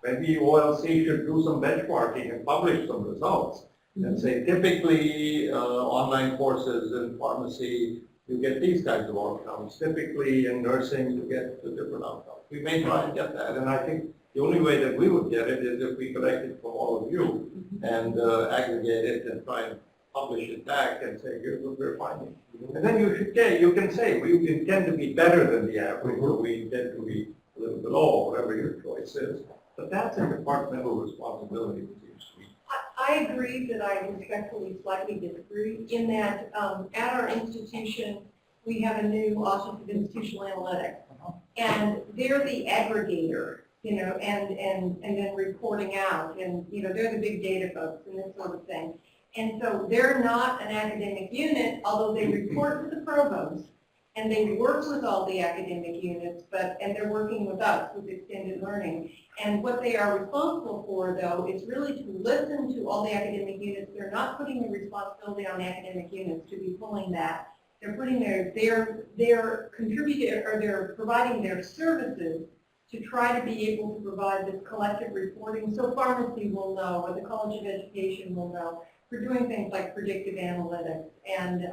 maybe OLC should do some benchmarking and publish some results and say typically online courses in pharmacy, you get these kinds of outcomes. Typically in nursing, you get the different outcomes. We may try and get that, and I think the only way that we would get it is if we collect it from all of you and aggregate it and try and publish it back and say, here's what we're finding. And then you can say, we intend to be better than the average, or we intend to be a little below, whatever your choice is. But that's a departmental responsibility, it seems to me. I agree that I respectfully slightly disagree in that at our institution, we have a new Office of Institutional Analytics. And they're the aggregator, and then reporting out. And, they're the big data folks and this sort of thing. And so they're not an academic unit, although they report to the provost. And they work with all the academic units, and they're working with us with extended learning. And what they are responsible for, though, is really to listen to all the academic units. They're not putting the responsibility on the academic units to be pulling that. They're putting they're contributing, or they're providing their services to try to be able to provide this collective reporting. So pharmacy will know, or the College of Education will know. We're doing things like predictive analytics, and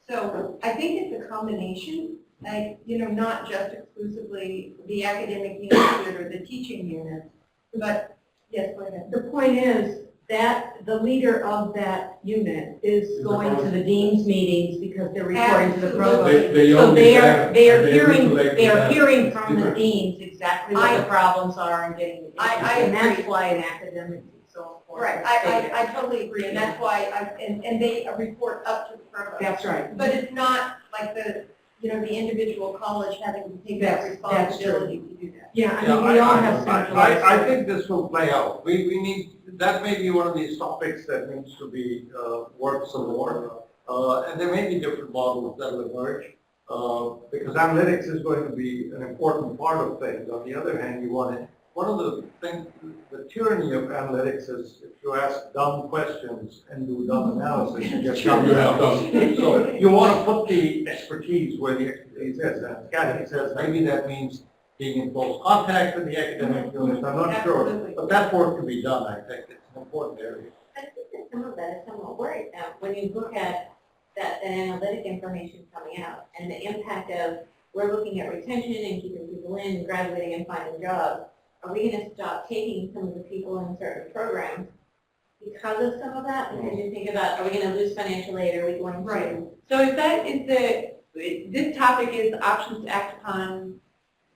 so I think it's a combination, not just exclusively the academic units or the teaching units, but yes, go ahead. The point is that the leader of that unit is going to the dean's meetings because they're reporting to the provost. So they are hearing from the deans exactly what the problems are and getting. And that's why an academic is so important. Right, I totally agree, and that's why and they report up to the provost. That's right. But it's not like the individual college having to take that responsibility to do that. Yeah, we all have I think this will play out. We need, that may be one of these topics that needs to be worked some more. And there may be different models that will emerge because analytics is going to be an important part of things. On the other hand, one of the things, the tyranny of analytics is if you ask dumb questions and do dumb analysis, you get dumb results. So you want to put the expertise where the expertise is. And Kathy says maybe that means being in close contact with the academic units. I'm not sure, but that work can be done, I think. It's an important area. I think that some of that is somewhat worried now when you look at that analytic information coming out and the impact of we're looking at retention and keeping people in, graduating and finding jobs. Are we going to stop taking some of the people in certain programs because of some of that? Because you think about, are we going to lose financial aid? Are we going to? Right. So if that is this topic is options to act upon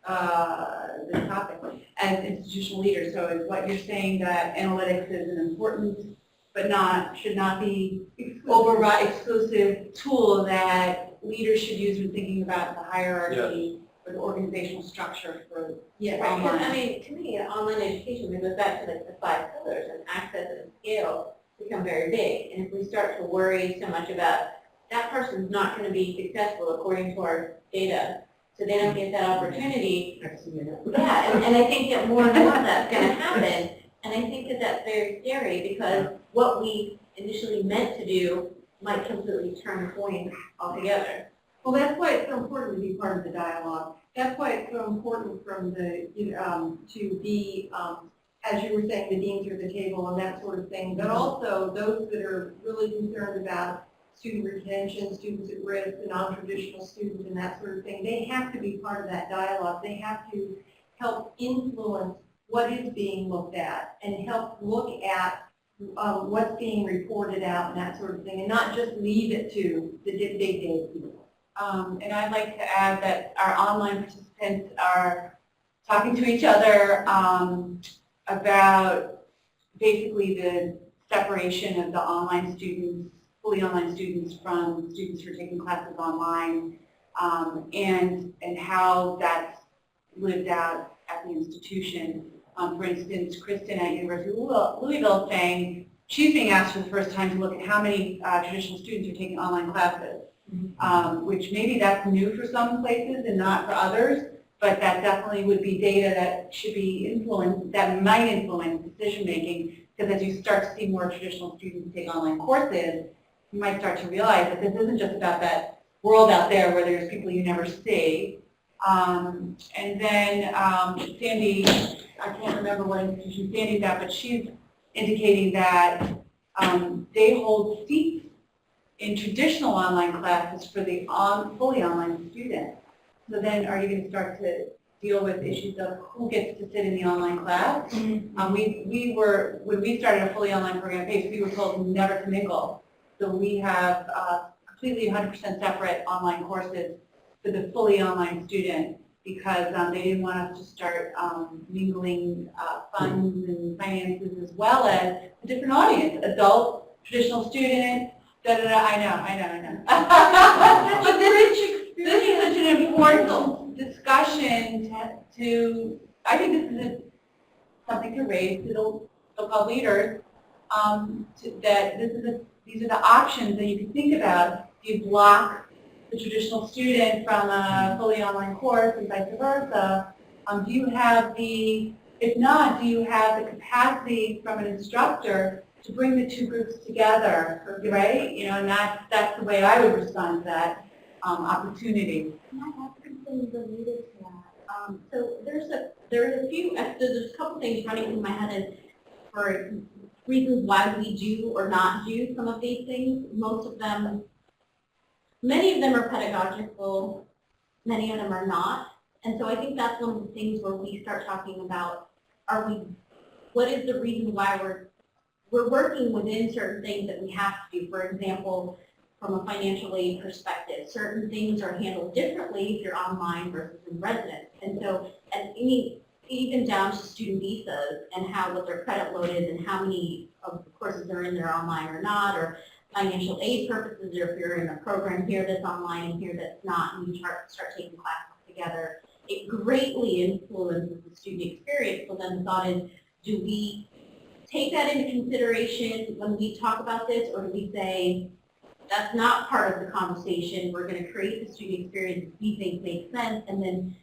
the topic as institutional leaders. So is what you're saying that analytics is an important, but should not be exclusive tool that leaders should use when thinking about the hierarchy. The organizational structure for online. I mean, to me, online education, we go back to the 5 pillars, and access and scale become very big. And if we start to worry so much about that person's not going to be successful according to our data, so they don't get that opportunity. Yeah, and I think that more and more of that's going to happen. And I think that that's very scary because what we initially meant to do might completely turn point altogether. Well, that's why it's so important to be part of the dialogue. That's why it's so important from the to be as you were saying, the deans are the table and that sort of thing, but also those that are really concerned about student retention, students at risk, the non-traditional students and that sort of thing, they have to be part of that dialogue. They have to help influence what is being looked at and help look at what's being reported out and that sort of thing, and not just leave it to the big people. And I'd like to add that our online participants are talking to each other about basically the separation of the online students, fully online students from students who are taking classes online, and how that's lived out at the institution. For instance, Kristen at University of Louisville is saying she's being asked for the first time to look at how many traditional students are taking online classes, which maybe that's new for some places and not for others, but that definitely would be data that should be influenced, that might influence decision making, because as you start to see more traditional students take online courses, you might start to realize that this isn't just about that world out there where there's people you never see. And then Sandy, I can't remember what institution Sandy's at, but she's indicating that they hold seats in traditional online classes for the fully online students. So then are you going to start to deal with issues of who gets to sit in the online class? When we started a fully online program PACE, we were told never to mingle. So we have completely 100% separate online courses for the fully online student, because they didn't want us to start mingling funds and finances, as well as a different audience, adult, traditional student, I know. But this is such an important discussion I think this is something to raise to the so-called leaders, that these are the options that you can think about. Do you block the traditional student from a fully online course and vice versa? Do you have if not, do you have the capacity from an instructor to bring the two groups together, right? And that's the way I would respond to that opportunity. Can I ask something related to that? So there's a couple things running through my head is for reasons why we do or not do some of these things. Many of them are pedagogical, many of them are not. And so I think that's one of the things where we start talking about, what is the reason why we're working within certain things that we have to do. For example, from a financial aid perspective, certain things are handled differently if you're online versus in residence. And so, even down to student visas and what their credit load is and how many of the courses are in there online or not, or financial aid purposes, or if you're in a program here that's online and here that's not, and you start taking classes together, it greatly influences the student experience. So then the thought is, do we take that into consideration when we talk about this, or do we say, that's not part of the conversation, we're going to create the student experience we think makes sense, and then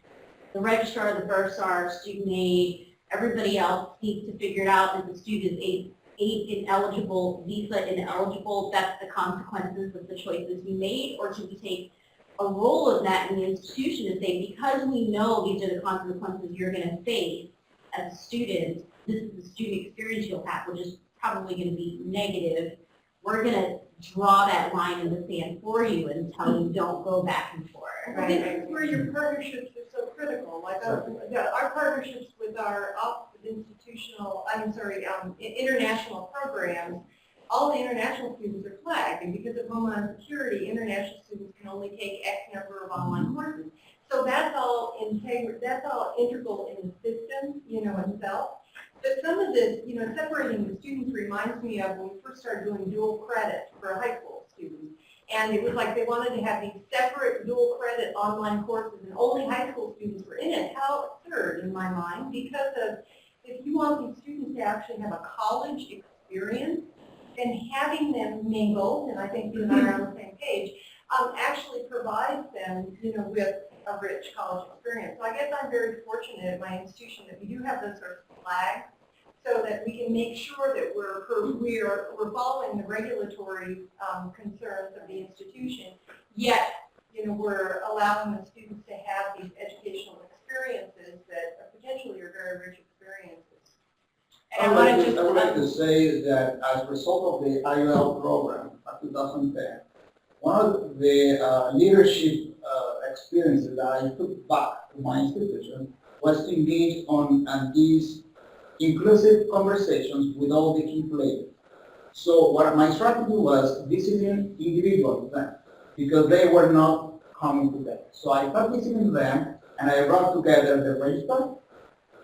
the registrar, the bursar, student aid, everybody else needs to figure it out, is the student aid ineligible, visa ineligible, that's the consequences of the choices we made, or should we take a role of that in the institution and say, because we know these are the consequences you're going to face as a student, this is the student experience you'll have, which is probably going to be negative. We're going to draw that line in the sand for you and tell you don't go back and forth. I think that's where your partnerships are so critical. Like our partnerships with our international programs, all the international students are flagged, and because of Homeland Security, international students can only take X number of online courses. So that's all integral in the system, itself. But some of this, separating the students reminds me of when we first started doing dual credit for high school students. And it was like they wanted to have these separate dual credit online courses, and only high school students were in it. How absurd in my mind, because if you want these students to actually have a college experience, then having them mingle, and I think you and I are on the same page, actually provides them, with a rich college experience. So I guess I'm very fortunate at my institution that we do have those sort of flags, so that we can make sure that we're following the regulatory concerns of the institution, yet we're allowing the students to have these educational experiences that potentially are very rich experiences. And I want to just, I would like to say that as a result of the IELOL program of 2010, one of the leadership experiences that I took back to my institution was to engage on these inclusive conversations with all the key players. So what my strategy was visiting individual events because they were not coming together. So I started visiting them and I brought together the register.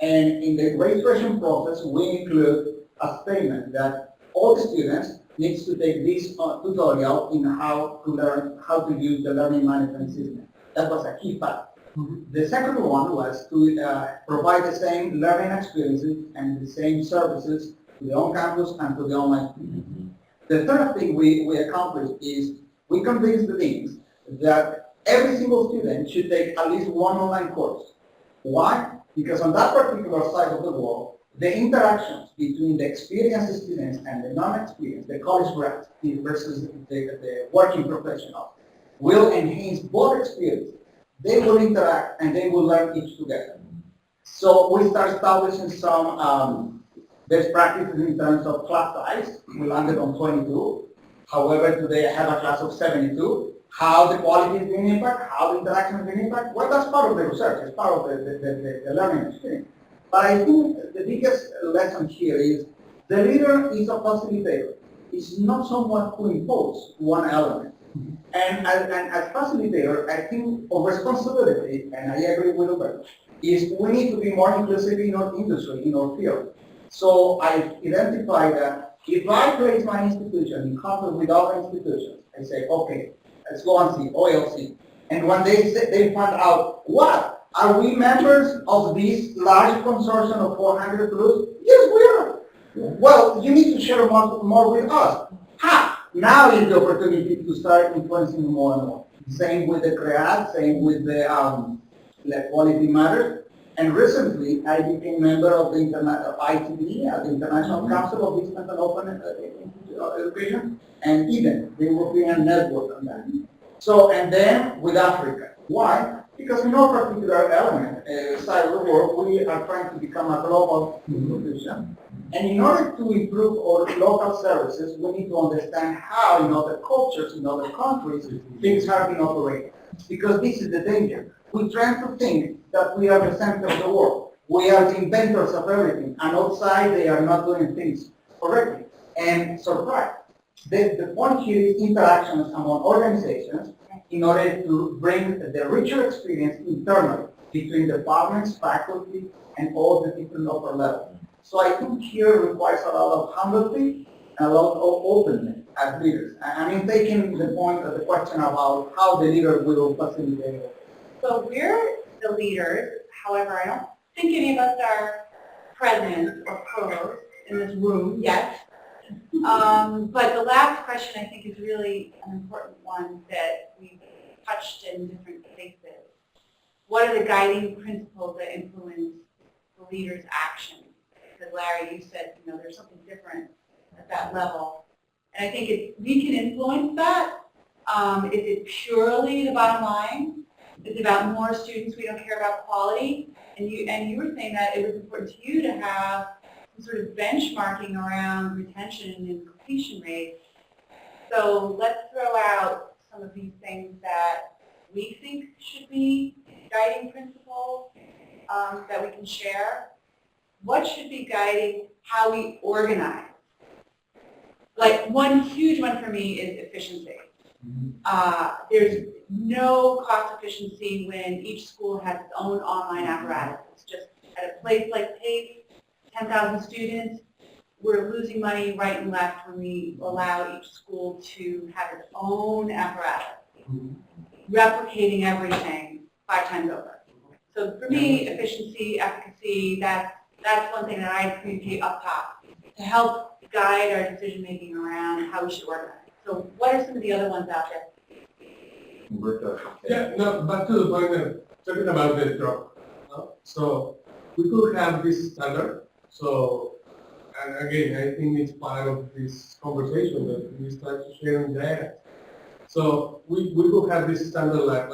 And in the registration process, we include a statement that all students needs to take this tutorial in how to learn, how to use the learning management system. That was a key part. The second one was to provide the same learning experiences and the same services to the on-campus and to the online students. The third thing we accomplished is we convinced the deans that every single student should take at least one online course. Why? Because on that particular side of the world, the interactions between the experienced students and the non-experienced, the college grads versus the working professionals, will enhance both experiences. They will interact and they will learn each together. So we start establishing some best practices in terms of class size. We landed on 22. However, today I have a class of 72. How the quality is being impacted, how the interaction is being impacted, well, that's part of the research, it's part of the learning experience. But I think the biggest lesson here is the leader is a facilitator. It's not someone who imposes one element. And as facilitator, I think of responsibility, and I agree with Robert, is we need to be more inclusive in our industry, in our field. So I identify that if I place my institution in conflict with other institutions, I say, okay, let's go and see, OLC. And when they find out, what? Are we members of this large consortium of 400 plus? Yes, we are. Well, you need to share more with us. Ha! Now is the opportunity to start influencing more and more. Same with the CREAT, same with the Quality Matters. And recently, I became a member of the ITB, the International Council of Distance and Open Education, and even the European Network on that. So, and then with Africa. Why? Because in our particular element, side of the world, we are trying to become a global institution. And in order to improve our local services, we need to understand how in other cultures, in other countries, things are being operated. Because this is the danger. We try to think that we are the center of the world. We are the inventors of everything. And outside, they are not doing things correctly. And surprise. The point here is interactions among organizations in order to bring the richer experience internally between departments, faculty, and all the different upper levels. So I think here requires a lot of humility and a lot of openness as leaders. I mean, taking the point of the question about how the leader will facilitate it. so we're the leaders. However, I don't think any of us are presidents or provosts in this room yet. But the last question I think is really an important one that we've touched in different places. What are the guiding principles that influence the leader's action? Because Larry, you said, there's something different at that level. And I think we can influence that. Is it purely the bottom line? Is it about more students? We don't care about quality. And you were saying that it was important to you to have some sort of benchmarking around retention and completion rates. So let's throw out some of these things that we think should be guiding principles that we can share. What should be guiding how we organize? Like one huge one for me is efficiency. There's no cost efficiency when each school has its own online apparatus. It's just at a place like TAFE, 10,000 students, we're losing money right and left when we allow each school to have its own apparatus, replicating everything 5 times over. So for me, efficiency, efficacy, that's one thing that I communicate up top to help guide our decision making around how we should organize. So what are some of the other ones out there? Yeah, no, back to the point of talking about the drop. So we could have this standard. So, and again, I think it's part of this conversation that we start sharing data. So we could have this standard like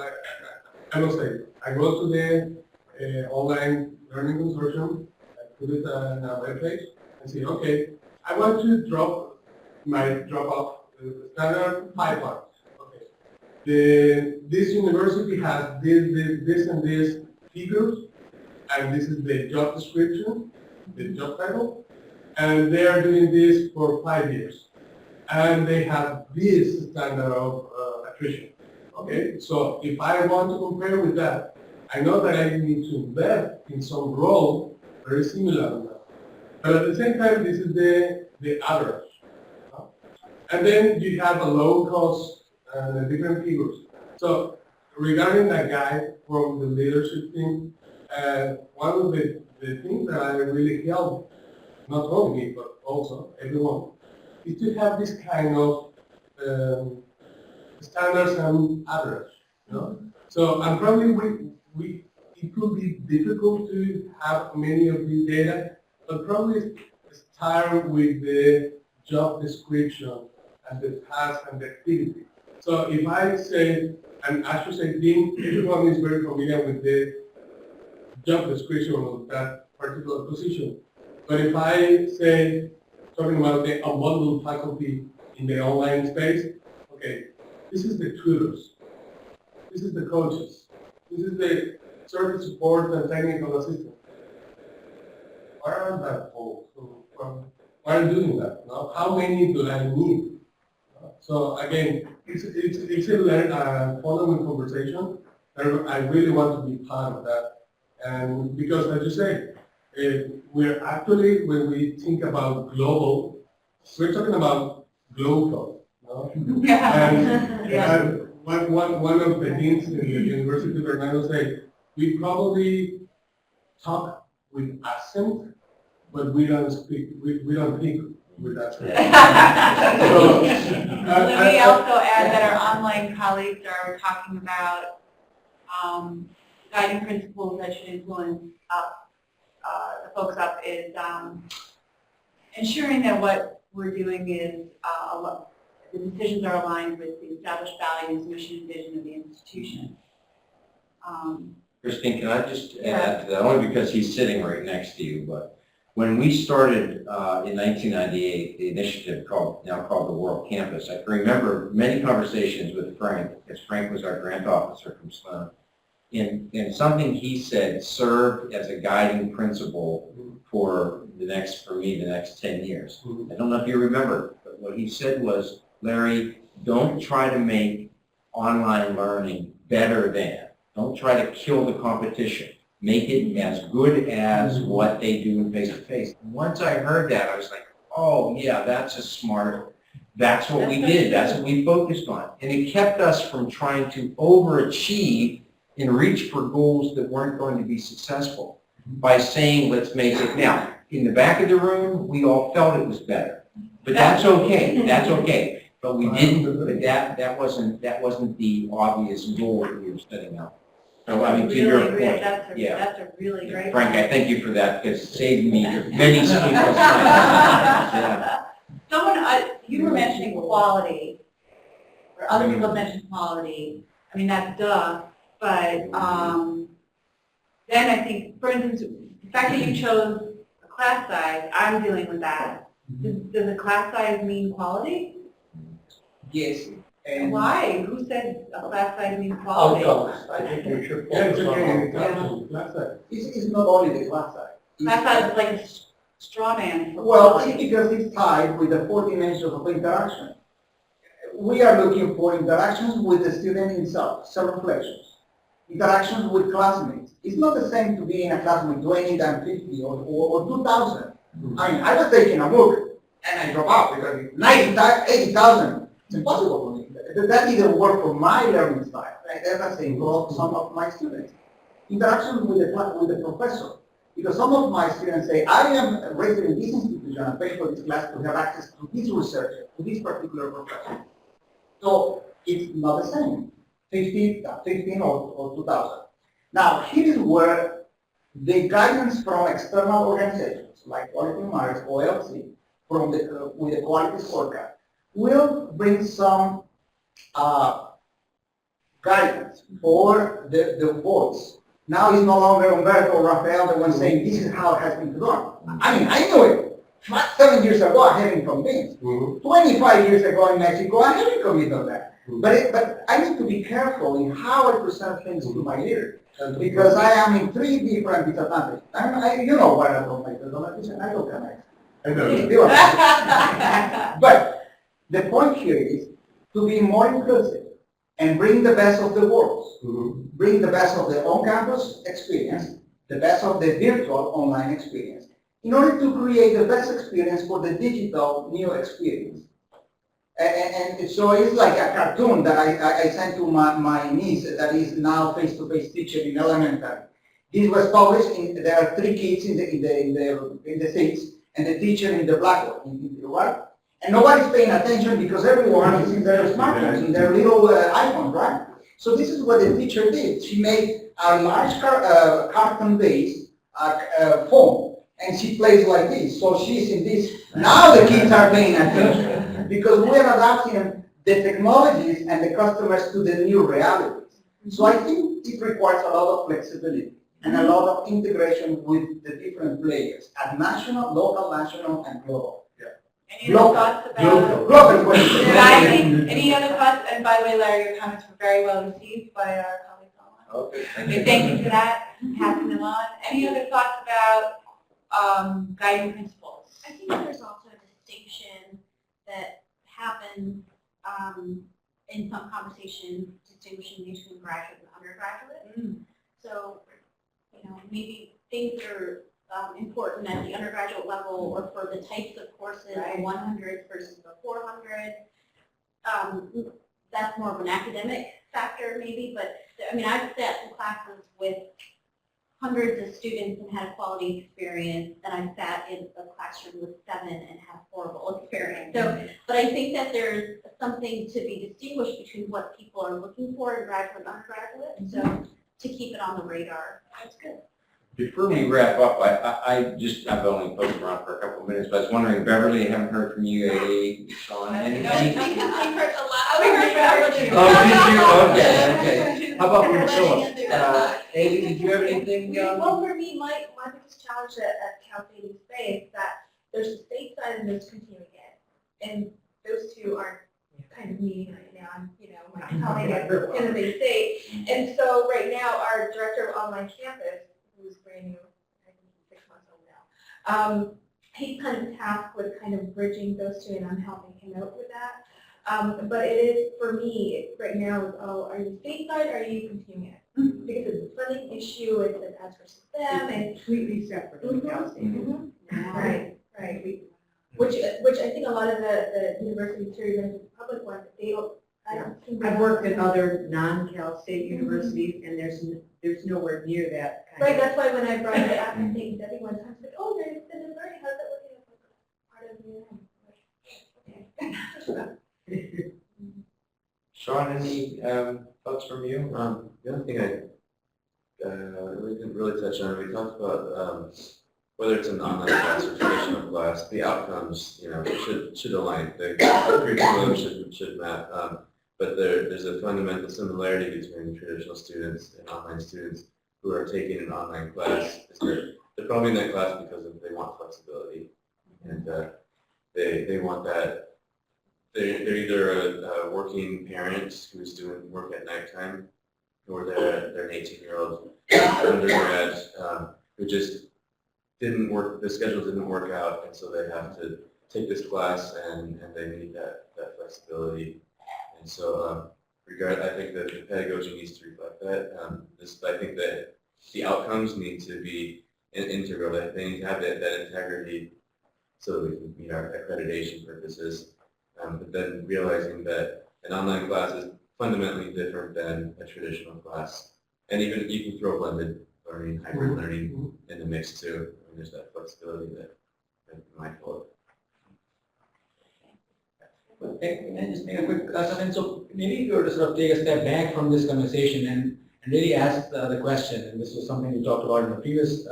I must say, I go to the online learning consortium, I put it on a web page, and say, okay, I want to drop my drop-off standard 5 marks. Okay. This university has this and this figures, and this is the job description, the job title, and they are doing this for 5 years. And they have this standard of attrition. Okay, so if I want to compare with that, I know that I need to invest in some role very similar to that. But at the same time, this is the average. And then you have a low cost and different figures. So regarding that guy from the leadership team, one of the things that I really help, not only me, but also everyone, is to have this kind of standards and average. You know? So, and probably it could be difficult to have many of these data, but probably start with the job description and the task and the activity. So if I say, and I should say, everyone is very familiar with the job description of that particular position. But if I say, talking about the unbundled faculty in the online space, okay, this is the tutors, this is the coaches, this is the service support and technical assistant. Why are that all? So, why are you doing that? Now, how many do I need? So again, it's a following conversation. I really want to be part of that, and because, as you say, we're actually, when we think about global, we're talking about global. No? And one of the things in the University of Fernando say, we probably talk with accent, but we don't speak, we don't think with accent. So, Let me also add that our online colleagues are talking about guiding principles that should influence the folks up is ensuring that what we're doing is the decisions are aligned with the established values, mission, and vision of the institution. Christine, can I just add to that, only because he's sitting right next to you, but when we started in 1998, the initiative now called the World Campus, I can remember many conversations with Frank, because Frank was our grant officer from Sloan, and something he said served as a guiding principle for the next 10 years. I don't know if you remember, but what he said was, Larry, don't try to make online learning better than. Don't try to kill the competition. Make it as good as what they do in face-to-face. Once I heard that, I was like, oh yeah, that's what we did. That's what we focused on. And it kept us from trying to overachieve and reach for goals that weren't going to be successful by saying, let's make it. Now, in the back of the room, we all felt it was better. But that's okay. That's okay. But we didn't, but that wasn't the obvious goal that we were setting out. So I mean, to your point, that's a really great Frank, point. I thank you for that because it saved me many sleepless nights. Yeah. Someone, you were mentioning quality, or other people mentioned quality. I mean, that's duh, but then I think, for instance, the fact that you chose a class size, I'm dealing with that. Does a class size mean quality? Yes. And Why? Who said a class size means quality? Outcomes, I think we should focus on it's not only the class size. Class size is like a straw man for Well, quality. because it's tied with the 4 dimensions of interaction. We are looking for interactions with the student himself, self-reflections, interactions with classmates. It's not the same to be in a class with 20 than 50 or 2,000. I mean, I was taking a MOOC and I dropped out because it's 80,000. It's impossible for me. That didn't work for my learning style. Right? That's involved some of my students. Interactions with the professor. Because some of my students say, I am raised in this institution and pay for this class to have access to this researcher, to this particular professor. So it's not the same, 15 or 2,000. Now, here is where the guidance from external organizations like Quality Matters, OLC, with the quality scorecard, will bring some guidance for the boards. Now it's no longer Umberto or Rafael the one saying this is how it has been done. I mean, I knew it, Not 7 years ago, I hadn't convinced. 25 years ago in Mexico, I hadn't convinced of that. But I need to be careful in how I present things to my leader. Because I am in 3 different disadvantages. You know what I don't make disadvantages, and I don't connect. But the point here is to be more inclusive and bring the best of the worlds. Bring the best of the on-campus experience, the best of the virtual online experience, in order to create the best experience for the digital new experience. And so it's like a cartoon that I sent to my niece that is now face-to-face teacher in elementary. This was published there are 3 kids in the States and the teacher in the blackboard, right? And nobody's paying attention because everyone is in their smartphones, in their little iPhone, right? So this is what the teacher did. She made a large carton-based phone, and she plays like this. So she's in this. Now the kids are paying attention because we are adapting the technologies and the customers to the new realities. So I think it requires a lot of flexibility and a lot of integration with the different players at national, local, national, and global. Any other thoughts about? Global. Any other thoughts? And by the way, Larry, your comments were very well received by our colleagues online. Okay, Thank you for that. Passing them on. Any other thoughts about guiding principles? I think there's also a distinction that happens in some conversation distinguishing between graduate and undergraduate. So, maybe things are important at the undergraduate level or for the types of courses, the 100 versus the 400. That's more of an academic factor maybe, but I mean, I've sat in classes with hundreds of students and had a quality experience, and I've sat in a classroom with 7 and had horrible experience. So, but I think that there's something to be distinguished between what people are looking for in graduate and undergraduate, and so to keep it on the radar. That's good. Before we wrap up, I've only poked around for a couple of minutes, but I was wondering, Beverly, I haven't heard from you, Sean, any? We've heard a lot. We heard Beverly. Oh, did you? Okay. How about Priscilla? Amy, did you have anything? Well, for me, my biggest challenge at Cal State East Bay is that there's a state side and there's continuing ed. And those two aren't kind of meeting right now. I'm, my colleague at Innovate State. And so right now, our director of online campus, who's brand new, I think he's 6 months old now, he's kind of tasked with kind of bridging those two, and I'm helping him out with that. But it is, for me, right now, are you stateside or are you continuing it? Because it's a funding issue, it's an us versus them, and completely separate from Cal State. Right. Which I think a lot of the universities here, even the public ones, they don't. I've worked at other non-Cal State universities, and there's nowhere near that kind Right, that's why when I brought it up, I think everyone talks about, oh, there's extended learning, how's that working as part of the Sean, any thoughts from you? The other thing we didn't really touch on, we talked about whether it's an online class or traditional class, the outcomes, should align. The curriculum should map. But there's a fundamental similarity between traditional students and online students who are taking an online class. They're probably in that class because they want flexibility, and they want that. They're either a working parent who's doing work at nighttime, or they're an 18-year-old undergrad who just didn't work. The schedule didn't work out, and so they have to take this class, and they need that flexibility. And so, I think that the pedagogy needs to reflect that. I think that the outcomes need to be integral. They need to have that integrity so that we can meet our accreditation purposes. But then realizing that an online class is fundamentally different than a traditional class. And even you can throw blended learning, hybrid learning in the mix too. And there's that flexibility that I'm mindful of. Can I just make a quick comment? So maybe if you were to sort of take a step back from this conversation and really ask the question, and this was something we talked about in the previous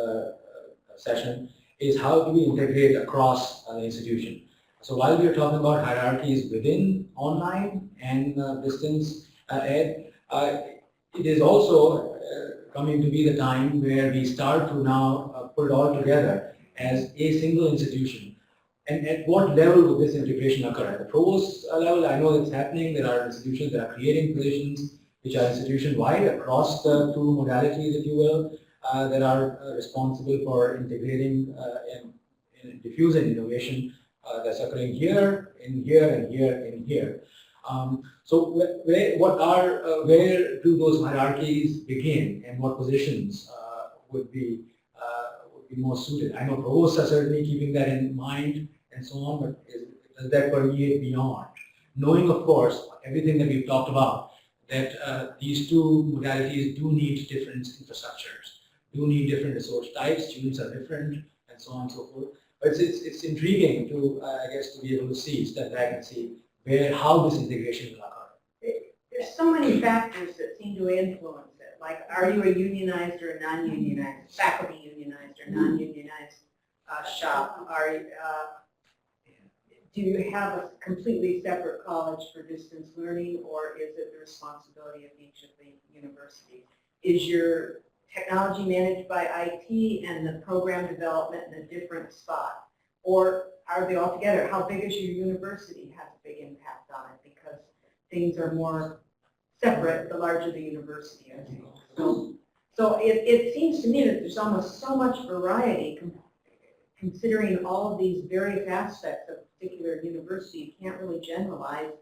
session, is how do we integrate across the institution? So while we are talking about hierarchies within online and distance ed, it is also coming to be the time where we start to now put it all together as a single institution And at what level would this integration occur? At the provost level, I know it's happening. There are institutions that are creating positions which are institution-wide across the two modalities, if you will, that are responsible for integrating and diffusing innovation that's occurring here, in here, and here, in here. So where do those hierarchies begin, and what positions would be more suited? I know provosts are certainly keeping that in mind and so on, but does that permeate beyond? Knowing, of course, everything that we've talked about, that these two modalities do need different infrastructures, do need different resource types, students are different, and so on and so forth. But it's intriguing to, I guess, to be able to step back and see how this integration will occur. There's so many factors that seem to influence it. Like, are you a unionized or a non-unionized, faculty unionized or non-unionized shop? Do you have a completely separate college for distance learning, or is it the responsibility of each of the universities? Is your technology managed by IT and the program development in a different spot? Or are they all together? How big is your university has a big impact on it, because things are more separate the larger the university is. So it seems to me that there's almost so much variety considering all of these various aspects of a particular university. You can't really generalize,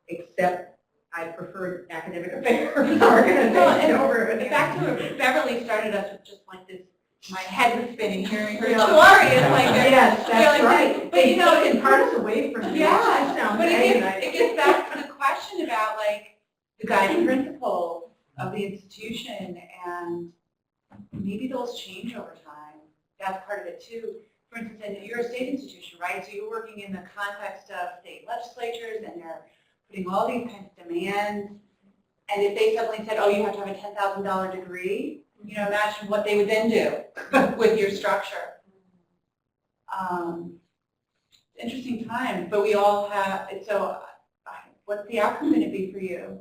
except I prefer academic affairs organization over. The fact that Beverly started us with just like this, my head was spinning hearing her story. It's like, yes, that's right. But you know, it parts away from you. Yeah, but it gets back to the question about like the guiding principles of the institution, and maybe those change over time. That's part of it too. For instance, you're a state institution, right? So you're working in the context of state legislatures, and they're putting all these kinds of demands. And if they suddenly said, oh, you have to have a $10,000 degree, you know, imagine what they would then do with your structure. Interesting time, but we all have, so what's the outcome going to be for you?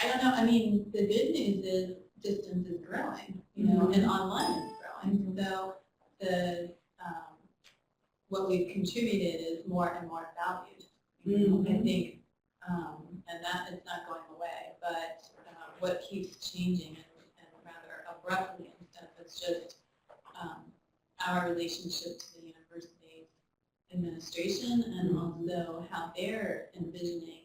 I don't know. I mean, the good news is distance is growing, you know, and online is growing. So the what we've contributed is more and more valued. You know, I think, and that is not going away. But what keeps changing, and rather abruptly and stuff, is just our relationship to the university administration, and also how they're envisioning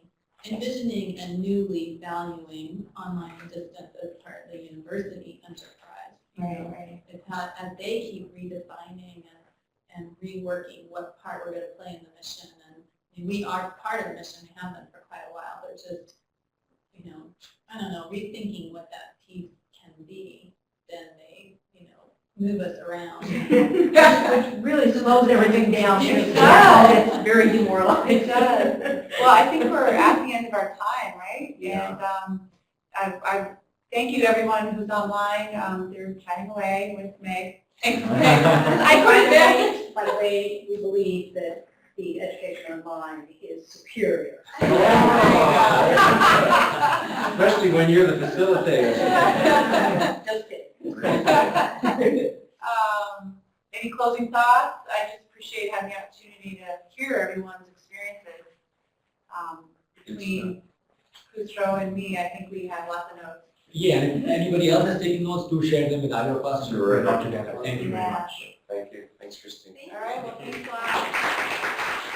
and newly valuing online and distance as part of the university enterprise. Right. It's how, as they keep redefining and reworking what part we're going to play in the mission. And we are part of the mission. We have been for quite a while. But just, you know, I don't know, rethinking what that piece can be, then they, you know, move us around. Which really slows everything down. It does. It's very demoralizing. It does. Well, I think we're at the end of our time, right? Yeah. And I thank you to everyone who's online. They're chatting away with Meg. Thanks, Meg. By the way, we believe that the education online is superior. Especially when you're the facilitator. Just kidding. Any closing thoughts? I just appreciate having the opportunity to hear everyone's experiences. Between Khusro and me, I think we have lots of notes. Yeah, and if anybody else has taken notes, do share them with either of us. Sure. Dr. Decker. Thank you very much. Thank you. Thanks, Christine. All right, well, thanks a lot.